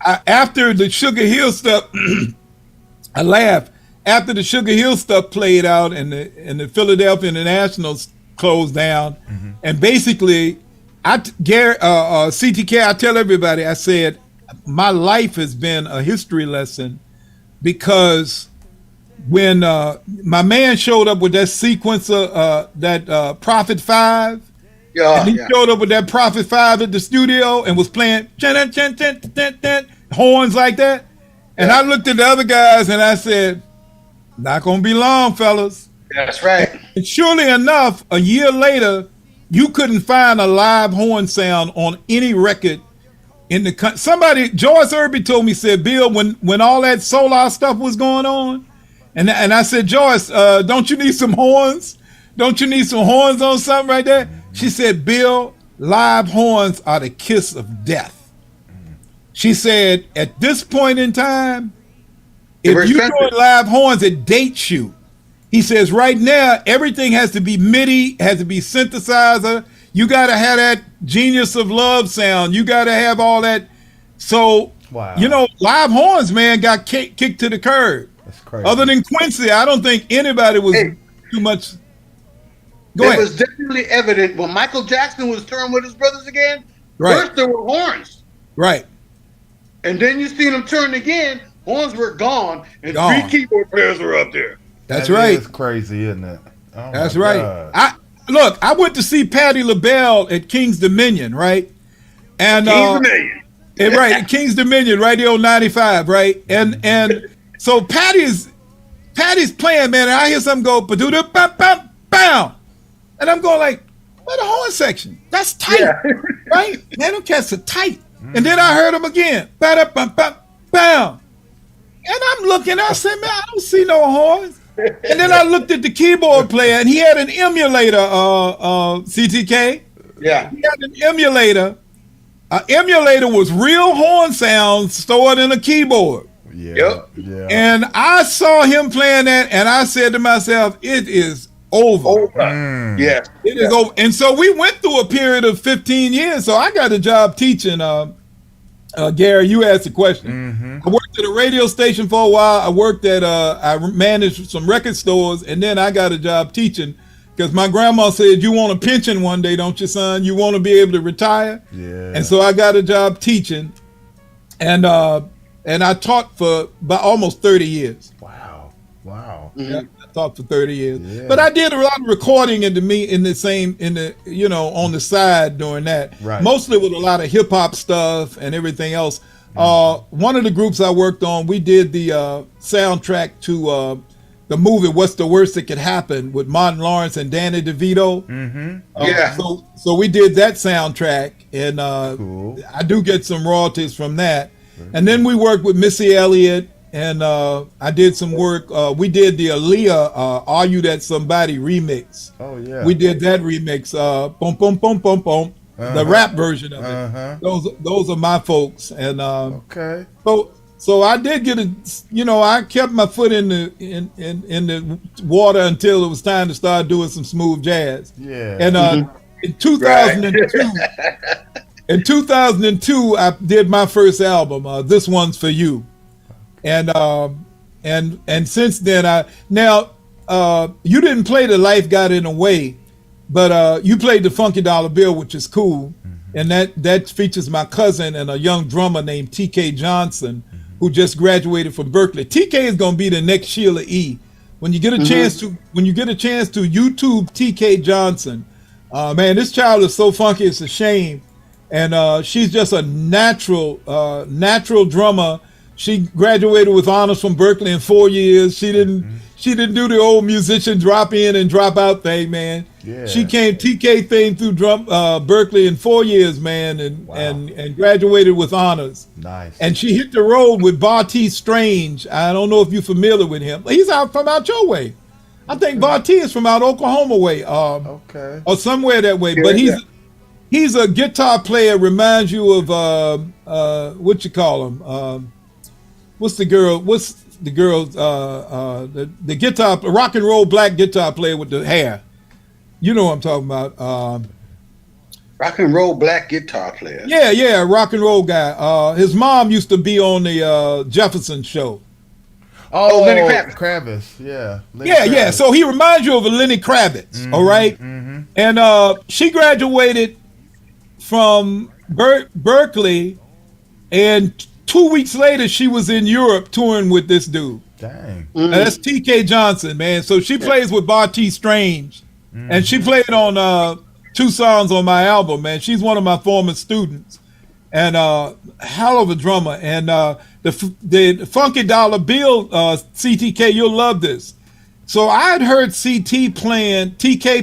after the Sugar Hill stuff, I laugh. After the Sugar Hill stuff played out and the Philadelphia International closed down, and basically, CTK, I tell everybody, I said, my life has been a history lesson because when my man showed up with that sequencer, that Prophet 5, and he showed up with that Prophet 5 at the studio and was playing horns like that, and I looked at the other guys and I said, not gonna be long, fellas. That's right. And surely enough, a year later, you couldn't find a live horn sound on any record in the country. Joyce Irby told me, said, Bill, when all that solar stuff was going on, and I said, Joyce, don't you need some horns? Don't you need some horns on something right there? She said, Bill, live horns are the kiss of death. She said, at this point in time, if you're doing live horns, it dates you. He says, right now, everything has to be MIDI, has to be synthesizer. You got to have that Genius of Love sound. You got to have all that. So, live horns, man, got kicked to the curb. That's crazy. Other than Quincy, I don't think anybody was too much. Go ahead. It was definitely evident when Michael Jackson was touring with his brothers again. Right. First, there were horns. Right. And then you seen them turn again. Horns were gone, and 3 keyboard players were up there. That's right. It's crazy, isn't it? Oh, that's right. I went to see Patti LaBelle at King's Dominion, right? And King's Dominion. Right, King's Dominion, right there on 95, right? And so Patty's playing, man, and I hear something go ba-doo-da-bam-bam-bam. And I'm going like, what the horn section? That's tight, right? Man, them cats are tight. And then I heard them again. Ba-da-bam-bam-bam. And I'm looking, I said, man, I don't see no horns. And then I looked at the keyboard player, and he had an emulator, CTK. Yeah. He had an emulator. An emulator was real horn sounds stored in a keyboard. Yeah. And I saw him playing that, and I said to myself, it is over. Yeah. It is over. And so we went through a period of 15 years. So I got a job teaching. Gary, you asked the question. I worked at a radio station for a while. I managed some record stores, and then I got a job teaching because my grandma said, you want a pension one day, don't you, son? You want to be able to retire? Yeah. And so I got a job teaching, and I taught for about almost 30 years. Wow. Yeah, I taught for 30 years. Yeah. But I did a lot of recording on the side during that. Right. Mostly with a lot of hip hop stuff and everything else. One of the groups I worked on, we did the soundtrack to the movie "What's the Worst That Could Happen" with Martin Lawrence and Danny DeVito. So we did that soundtrack, and Cool. I do get some royalties from that. And then we worked with Missy Elliott, and I did some work. We did the Aaliyah "Are You That Somebody" remix. Oh yeah. We did that remix. Boom, boom, boom, boom, boom. The rap version of it. Those are my folks, and Okay. so I did get I kept my foot in the water until it was time to start doing some smooth jazz. Yeah. And in 2002, I did my first album. This One's for You, and since then you didn't play the Life Got in the Way, but you played the Funky Dollar Bill, which is cool, and that features my cousin and a young drummer named T.K. Johnson, who just graduated from Berkeley. T.K. is gonna be the next Sheila E. When you get a chance to YouTube T.K. Johnson, man, this child is so funky, it's a shame. And she's just a natural drummer. She graduated with honors from Berkeley in 4 years. She didn't do the old musician drop in and drop out thing, man. Yeah. She came TK thing through Berkeley in 4 years, man, and graduated with honors. Nice. And she hit the road with Barty Strange. I don't know if you're familiar with him. He's from out your way. I think Barty is from out Oklahoma way, Okay. or somewhere that way. But he's a guitar player. Reminds you of what you call him? What's the girl? The guitar, rock and roll black guitar player with the hair. You know what I'm talking about. Rock and roll black guitar player. Yeah, rock and roll guy. His mom used to be on the Jefferson show. Oh, Lenny Kravitz. Yeah. Yeah. So he reminds you of a Lenny Kravitz. All right. And she graduated from Berkeley, and 2 weeks later she was in Europe touring with this dude. Dang. Now, that's T.K. Johnson, man. So she plays with Barty Strange, and she played on 2 songs on my album, man. She's one of my former students, and hell of a drummer. And the Funky Dollar Bill, CTK, you'll love this. So I had heard TK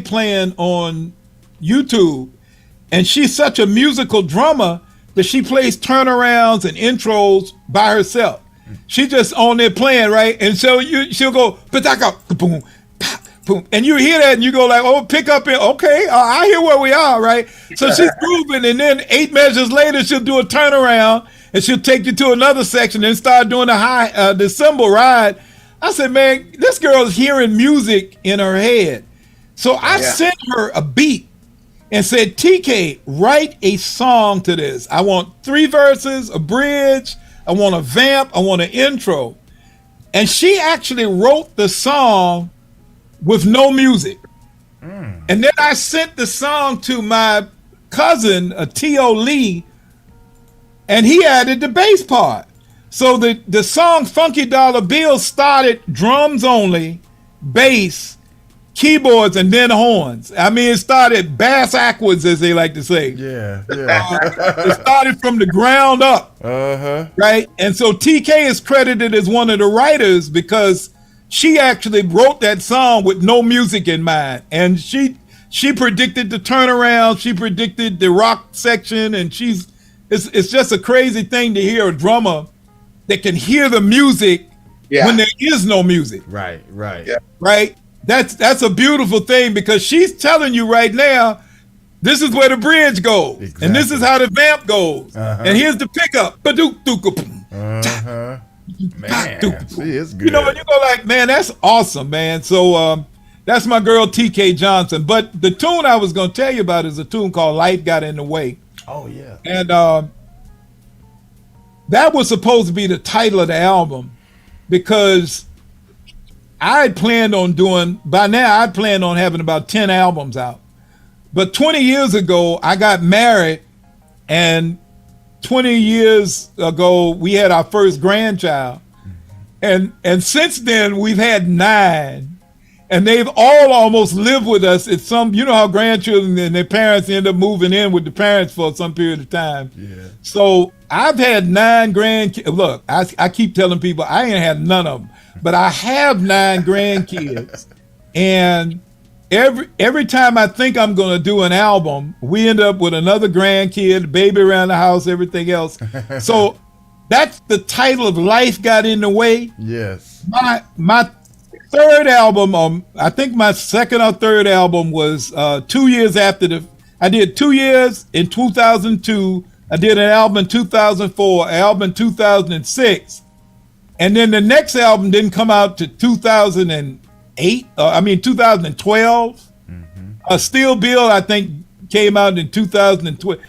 playing on YouTube, and she's such a musical drummer that she plays turnarounds and intros by herself. She just on there playing, right? And so she'll go, pataka, boom, boom. And you hear that and you go like, oh, pick up it. Okay, I hear where we are, right? So she's grooving, and then 8 measures later, she'll do a turnaround and she'll take you to another section and start doing the cymbal ride. I said, man, this girl is hearing music in her head. So I sent her a beat and said, TK, write a song to this. I want 3 verses, a bridge, I want a vamp, I want an intro. And she actually wrote the song with no music. And then I sent the song to my cousin, T.O. Lee, and he added the bass part. So the song Funky Dollar Bill started drums only, bass, keyboards, and then horns. I mean, it started bass backwards, as they like to say. Yeah. It started from the ground up. Right? And so TK is credited as one of the writers because she actually wrote that song with no music in mind. And she predicted the turnaround, she predicted the rock section, and it's just a crazy thing to hear a drummer that can hear the music when there is no music. Right. Yeah. Right? That's a beautiful thing because she's telling you right now, this is where the bridge goes, and this is how the vamp goes, and here's the pickup. Man, see, it's good. You know, and you go like, man, that's awesome, man. So that's my girl TK Johnson. But the tune I was going to tell you about is a tune called "Life Got in the Way." Oh yeah, and that was supposed to be the title of the album because I had planned on having about 10 albums out. But 20 years ago, I got married, and 20 years ago, we had our first grandchild. And since then, we've had 9. and they've all almost lived with us. It's some, you know how grandchildren and their parents end up moving in with the parents for some period of time. Yeah. So I've had 9 grandkids. Look, I keep telling people I ain't had none of them, but I have 9 grandkids, and every time I think I'm going to do an album, we end up with another grandkid, baby around the house, everything else. So that's the title of Life Got in the Way. Yes. My third album, I think my second or third album was 2 years after I did 2 years in 2002. I did an album in 2004, an album in 2006. And then the next album didn't come out to 2012. Still Bill, I think, came out in 2012.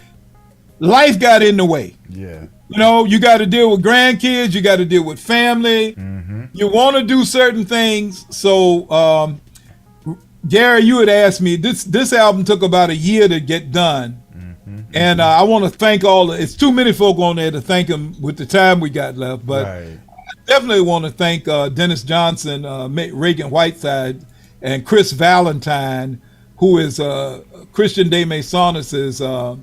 Life got in the way. Yeah. You know, you got to deal with grandkids. You got to deal with family. You want to do certain things. So, Gary, you had asked me, this album took about a year to get done. And I want to thank it's too many folk on there to thank them with the time we got left. But I definitely want to thank Dennis Johnson, Reagan Whiteside, and Chris Valentine, who is Christian De Masonis'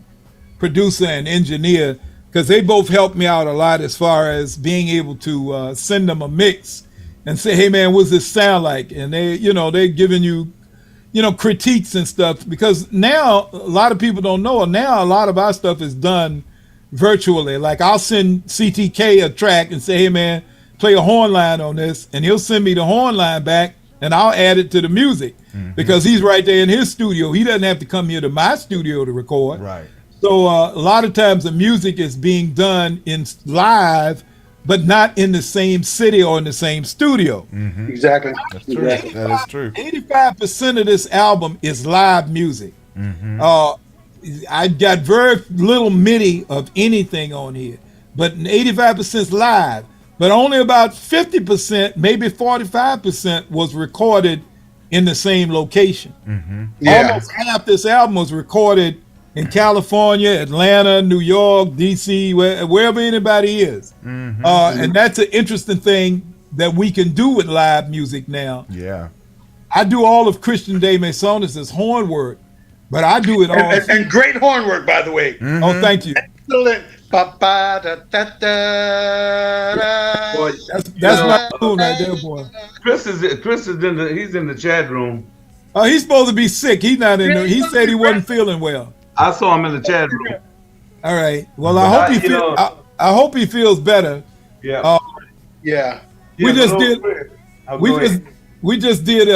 producer and engineer, because they both helped me out a lot as far as being able to send them a mix and say, hey man, what's this sound like? And they're giving you, critiques and stuff, because now a lot of people don't know, now a lot of our stuff is done virtually. Like I'll send CTK a track and say, hey man, play a horn line on this, and he'll send me the horn line back and I'll add it to the music because he's right there in his studio. He doesn't have to come here to my studio to record. Right. So a lot of times the music is being done in live, but not in the same city or in the same studio. Exactly. That's true. That is true. 85% of this album is live music. I got very little MIDI of anything on here, but 85% is live. But only about 50%, maybe 45% was recorded in the same location. Almost half this album was recorded in California, Atlanta, New York, DC, wherever anybody is. And that's an interesting thing that we can do with live music now. Yeah. I do all of Christian De Masonis' horn work, but I do it all. And great horn work, by the way. Oh, thank you. Excellent. Boy, That's my tune right there, boy. Chris is he's in the chat room. Oh, he's supposed to be sick. He's not in there. He said he wasn't feeling well. I saw him in the chat room. All right. Well, I hope he feels better. Yeah. We just did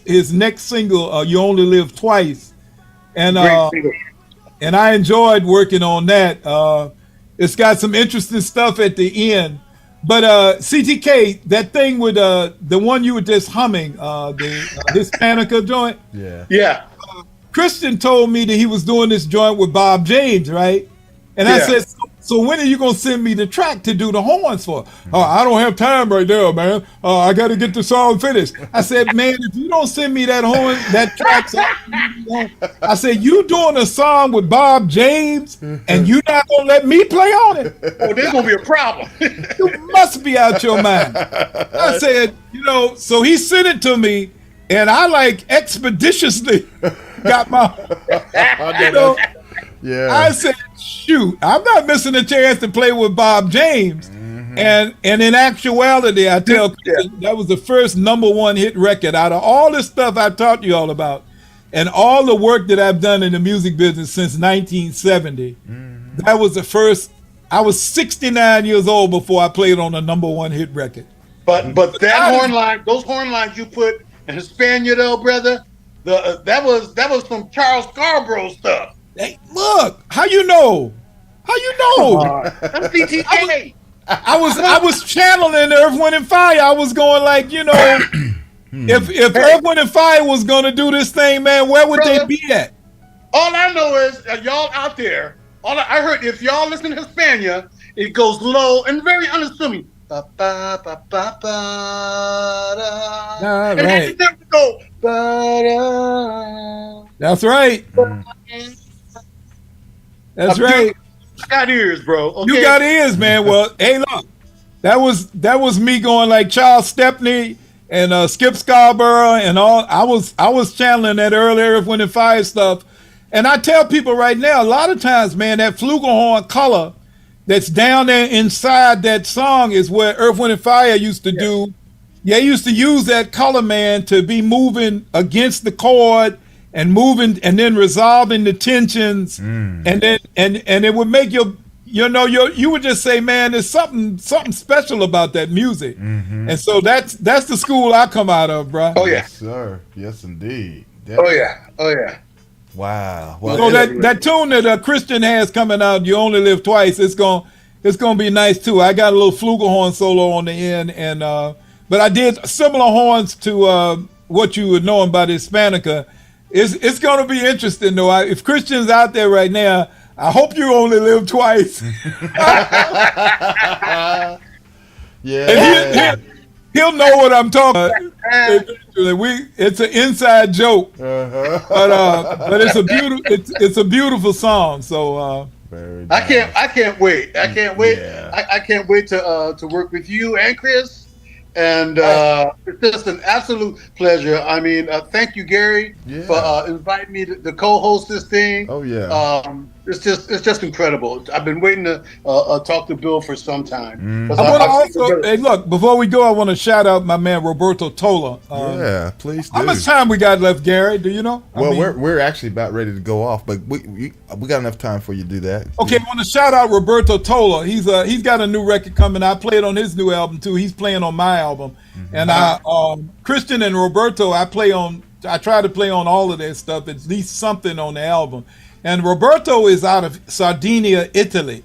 his next single, "You Only Live Twice," and I enjoyed working on that. It's got some interesting stuff at the end. But CTK, that thing with the one you were just humming, the Hispanica joint. Yeah. Christian told me that he was doing this joint with Bob James, right? And I said, so when are you going to send me the track to do the horns for? Oh, I don't have time right now, man. I got to get the song finished. I said, man, if you don't send me that track, I said, you doing a song with Bob James and you not going to let me play on it? Oh, there's going to be a problem. You must be out your mind. I said, so he sent it to me, and I expeditiously got my, I said, shoot, I'm not missing a chance to play with Bob James. And in actuality, I tell you, that was the first #1 hit record out of all this stuff I taught you all about, and all the work that I've done in the music business since 1970. That was the first. I was 69 years old before I played on a #1 hit record. But that horn line, those horn lines you put in Hispania, though, brother, that was some Charles Scarborough stuff. Hey, look, how you know? How you know? I'm CTK. I was channeling Earth, Wind, and Fire. I was going if Earth, Wind, and Fire was going to do this thing, man, where would they be at? All I know is y'all out there. I heard, if y'all listen to Hispania, it goes low and very unassuming. Ba, ba, ba, ba, ba, da. And then you never go. Ba, da. That's right. That's right. I got ears, bro. Okay? You got ears, man. Well, hey, look, that was me going like Charles Stepney and Skip Scarborough and all. I was channeling that early Earth, Wind and Fire stuff, and I tell people right now, a lot of times, man, that flugelhorn color that's down there inside that song is where Earth, Wind and Fire used to do. Yeah, he used to use that color, man, to be moving against the chord and moving and then resolving the tensions, and then and it would make you would just say, man, there's something special about that music, and so that's the school I come out of, bro. Oh yeah, Yes, sir. Yes, indeed. oh yeah. Wow. So that tune that Christian has coming out, "You Only Live Twice," it's gonna be nice too. I got a little flugelhorn solo on the end, and but I did similar horns to what you would know about Hispanica. It's going to be interesting, though. If Christian's out there right now, I hope you only live twice. Yeah. He'll know what I'm talking about. It's an inside joke, but it's a beautiful song. So Very I nice. can't wait. I can't wait. Yeah. I can't wait to work with you and Chris. And it's just an absolute pleasure. I mean, thank you, Gary, for inviting me to co-host this thing. Oh yeah. It's just incredible. I've been waiting to talk to Bill for some time. I want to also, hey, look, before we go, I want to shout out my man Roberto Tola. Yeah, please do. How much time we got left, Gary? Do you know? Well, we're actually about ready to go off, but we got enough time for you to do that. Okay, I want to shout out Roberto Tola. He's got a new record coming. I played on his new album too. He's playing on my album, and Christian and Roberto, I try to play on all of their stuff. At least something on the album. And Roberto is out of Sardinia, Italy.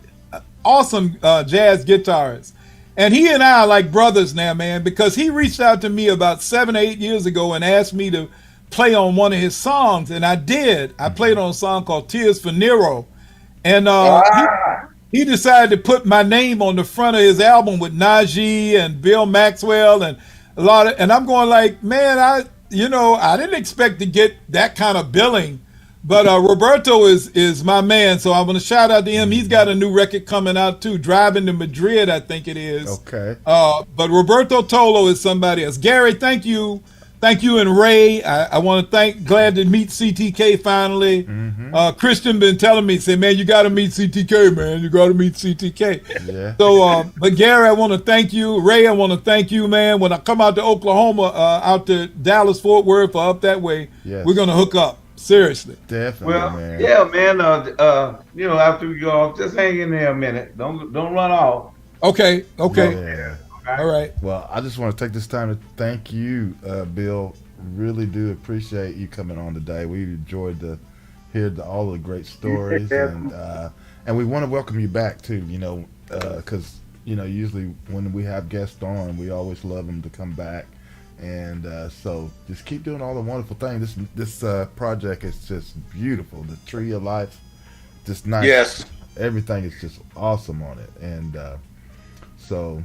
Awesome jazz guitarist. And he and I are like brothers now, man, because he reached out to me about 7 or 8 years ago and asked me to play on one of his songs. And I did. I played on a song called Tears for Nero. And he decided to put my name on the front of his album with Najee and Bill Maxwell and a lot of, and I'm going like, man, I didn't expect to get that kind of billing. But Roberto is my man, so I want to shout out to him. He's got a new record coming out too, Driving to Madrid, I think it is. Okay. But Roberto Tolo is somebody else. Gary, thank you, and Ray. I want to glad to meet CTK finally. Christian been telling me, say, man, you got to meet CTK, man. You got to meet CTK. Yeah. So, but Gary, I want to thank you. Ray, I want to thank you, man. When I come out to Oklahoma, out to Dallas, Fort Worth, or up that way, we're gonna hook up. Seriously. Definitely, Well, man. yeah, man. After we go off, just hang in there a minute. Don't run off. Okay. Yeah. All right. Well, I just want to take this time to thank you, Bill. Really do appreciate you coming on today. We enjoyed to hear all the great stories, and we want to welcome you back too. Because usually when we have guests on, we always love them to come back. And so just keep doing all the wonderful things. This project is just beautiful. The Tree of Life, just nice. Yes. Everything is just awesome on it. And so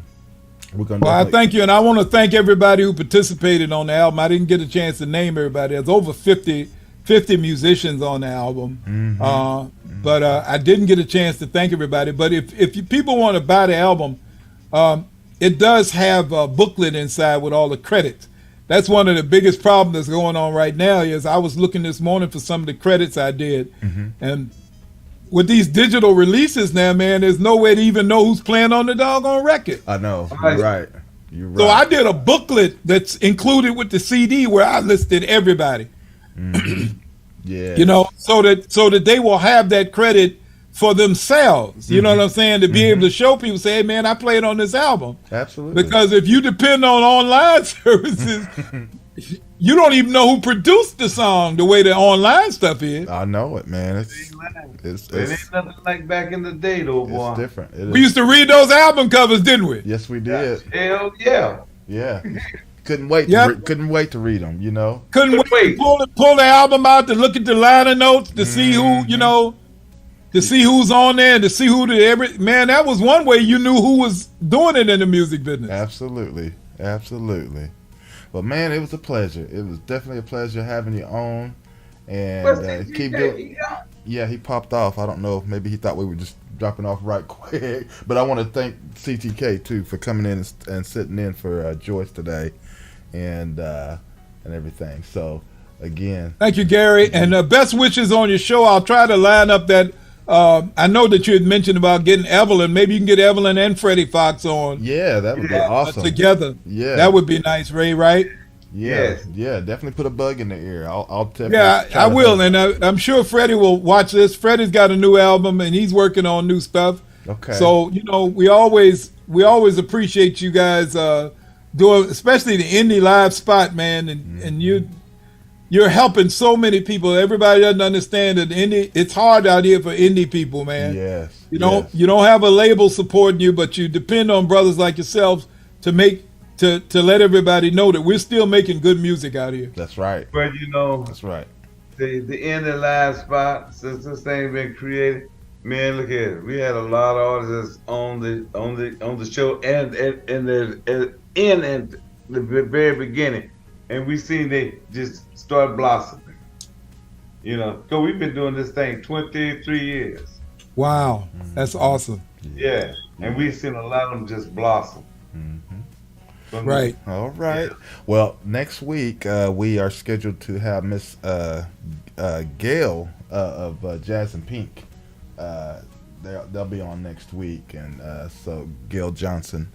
we're going to... Well, I thank you. And I want to thank everybody who participated on the album. I didn't get a chance to name everybody. There's over 50 musicians on the album. But I didn't get a chance to thank everybody. But if people want to buy the album... it does have a booklet inside with all the credits. That's one of the biggest problems that's going on right now is I was looking this morning for some of the credits I did. And with these digital releases now, man, there's no way to even know who's playing on the doggone record. I know. You're right. You're right. So I did a booklet that's included with the CD where I listed everybody. Yeah. So that they will have that credit for themselves, you know what I'm saying? To be able to show people, say, hey, man, I played on this album. Absolutely. Because if you depend on online services, you don't even know who produced the song the way the online stuff is. I know it, man. It ain't nothing like back in the day, though, boy. It's different. We used to read those album covers, didn't we? Yes, we did. Hell yeah. Yeah. Couldn't wait. Couldn't wait to read them. Couldn't wait to pull the album out to look at the liner notes to see who, to see who's on there and to see who man, that was one way you knew who was doing it in the music business. Absolutely. Well, man, it was a pleasure. It was definitely a pleasure having you on. And keep doing. Yeah, he popped off. I don't know. Maybe he thought we were just dropping off right quick. But I want to thank CTK too for coming in and sitting in for Joyce today. and everything. So again, Thank you, Gary, and best wishes on your show. I'll try to line up that. I know that you had mentioned about getting Evelyn. Maybe you can get Evelyn and Freddie Fox on. yeah, that would be awesome. Together. Yeah, That would be nice, Ray, right? Yeah, yeah, definitely put a bug in the ear. I'll definitely. Yeah, try I to will, help. and I'm sure Freddie will watch this. Freddie's got a new album, and he's working on new stuff. Okay. So we always appreciate you guys doing, especially the indie live spot, man, and you're helping so many people. Everybody doesn't understand that it's hard out here for indie people, man. Yes. You don't have a label supporting you, but you depend on brothers like yourselves to let everybody know that we're still making good music out here. That's right. But That's right. the end of live spot, since this thing been created, man, look at it. We had a lot of artists on the show and in the very beginning, and we seen they just start blossoming. Because we've been doing this thing 23 years. Wow, that's awesome. Yeah, and we've seen a lot of them just blossom. Right. All right. Yeah. Well, next week we are scheduled to have Miss Gail of Jazz and Pink. They'll be on next week, and so Gail Johnson,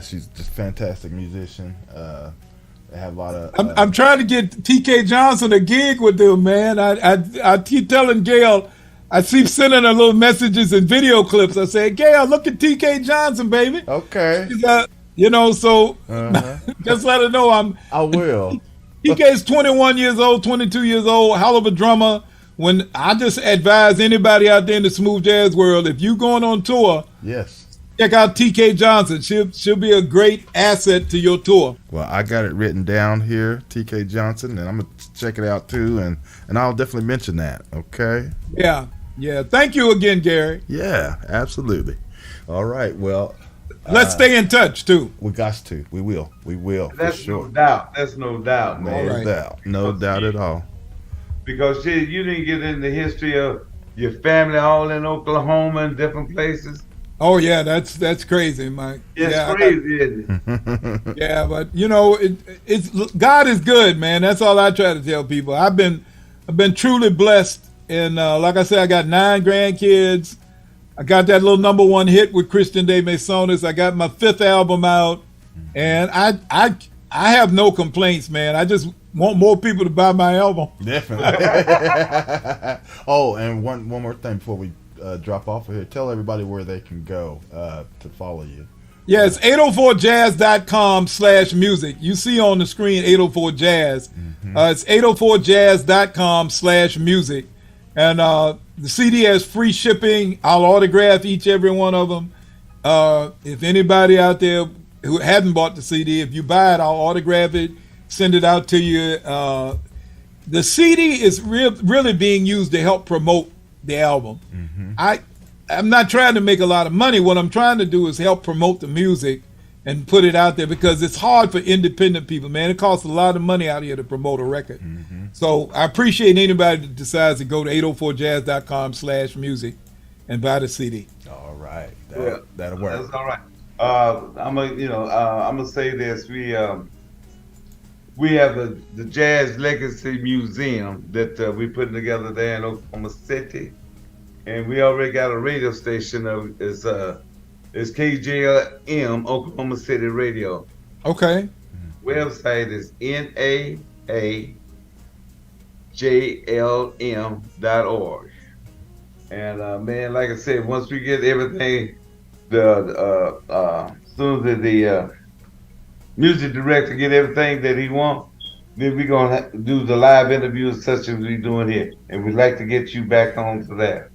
she's just a fantastic musician. They have a lot of. I'm trying to get TK Johnson a gig with them, man. I keep telling Gail. I keep sending her little messages and video clips. I say, Gail, look at TK Johnson, baby. Okay. So just let her know I will. TK's 21 years old, 22 years old, hell of a drummer. When I just advise anybody out there in the smooth jazz world, if you going on tour, yes, check out TK Johnson. She'll be a great asset to your tour. Well, I got it written down here, TK Johnson, and I'm gonna check it out too, and I'll definitely mention that. Okay. Yeah. Thank you again, Gary. Yeah, absolutely. All right. Well, let's stay in touch too. We got to. We will. That's for sure. no doubt. That's no doubt, man. No doubt. No doubt at all. Because you didn't get in the history of your family all in Oklahoma and different places. Oh yeah, that's crazy, Mike. It's crazy, isn't it? Yeah, but it's God is good, man. That's all I try to tell people. I've been truly blessed, and like I said, I got 9 grandkids. I got that little #1 hit with Christian De Masonis. I got my 5th album out, and I have no complaints, man. I just want more people to buy my album. Definitely. Oh, and one more thing before we drop off of here. Tell everybody where they can go to follow you. Yeah, it's 804jazz.com/music. You see on the screen 804jazz. It's 804jazz.com/music. And the CD has free shipping. I'll autograph every one of them. If anybody out there who hadn't bought the CD, if you buy it, I'll autograph it, send it out to you. The CD is really being used to help promote the album. I'm not trying to make a lot of money. What I'm trying to do is help promote the music and put it out there, because it's hard for independent people, man. It costs a lot of money out here to promote a record. So I appreciate anybody that decides to go to 804jazz.com/music and buy the CD. All right. That'll work. That's all right. I'm gonna say this. We have the Jazz Legacy Museum that we're putting together there in Oklahoma City, and we already got a radio station. It's KJLM Oklahoma City Radio. Okay. Website is NAAJLM.org. And man, like I said, once we get everything, soon as the music director get everything that he wants, then we're gonna do the live interviews such as we're doing here, and we'd like to get you back on to that.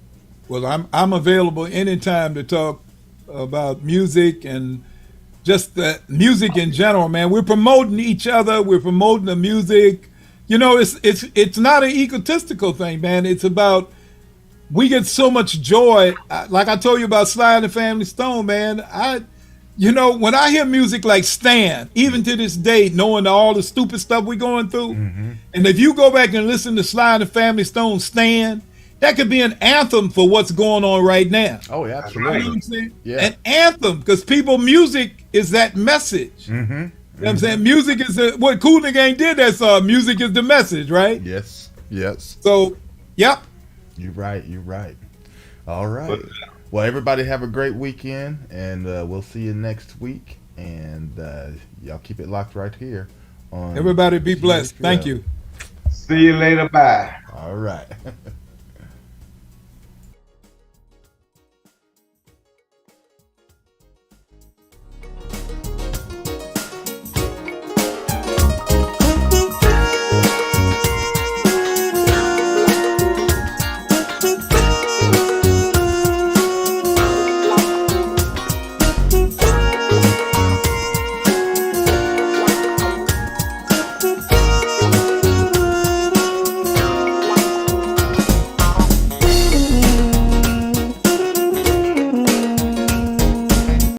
Well, I'm available anytime to talk about music and just the music in general, man. We're promoting each other. We're promoting the music. It's not an egotistical thing, man. It's about, we get so much joy. Like I told you about Sly and the Family Stone, man. When I hear music like Stan, even to this day, knowing all the stupid stuff we're going through, and if you go back and listen to Sly and the Family Stone, Stan, that could be an anthem for what's going on right now. Oh, yeah, absolutely. You know what I'm saying? Yeah. An anthem, because music is that message. You know what I'm saying? Music is what Kool and Gang did that song. Music is the message, right? Yes. Yes. So, yep. You're right. You're right. All right. Well, everybody have a great weekend, and we'll see you next week. And y'all keep it locked right here. On Everybody be blessed. GHP. Thank you. See you later. Bye. All right.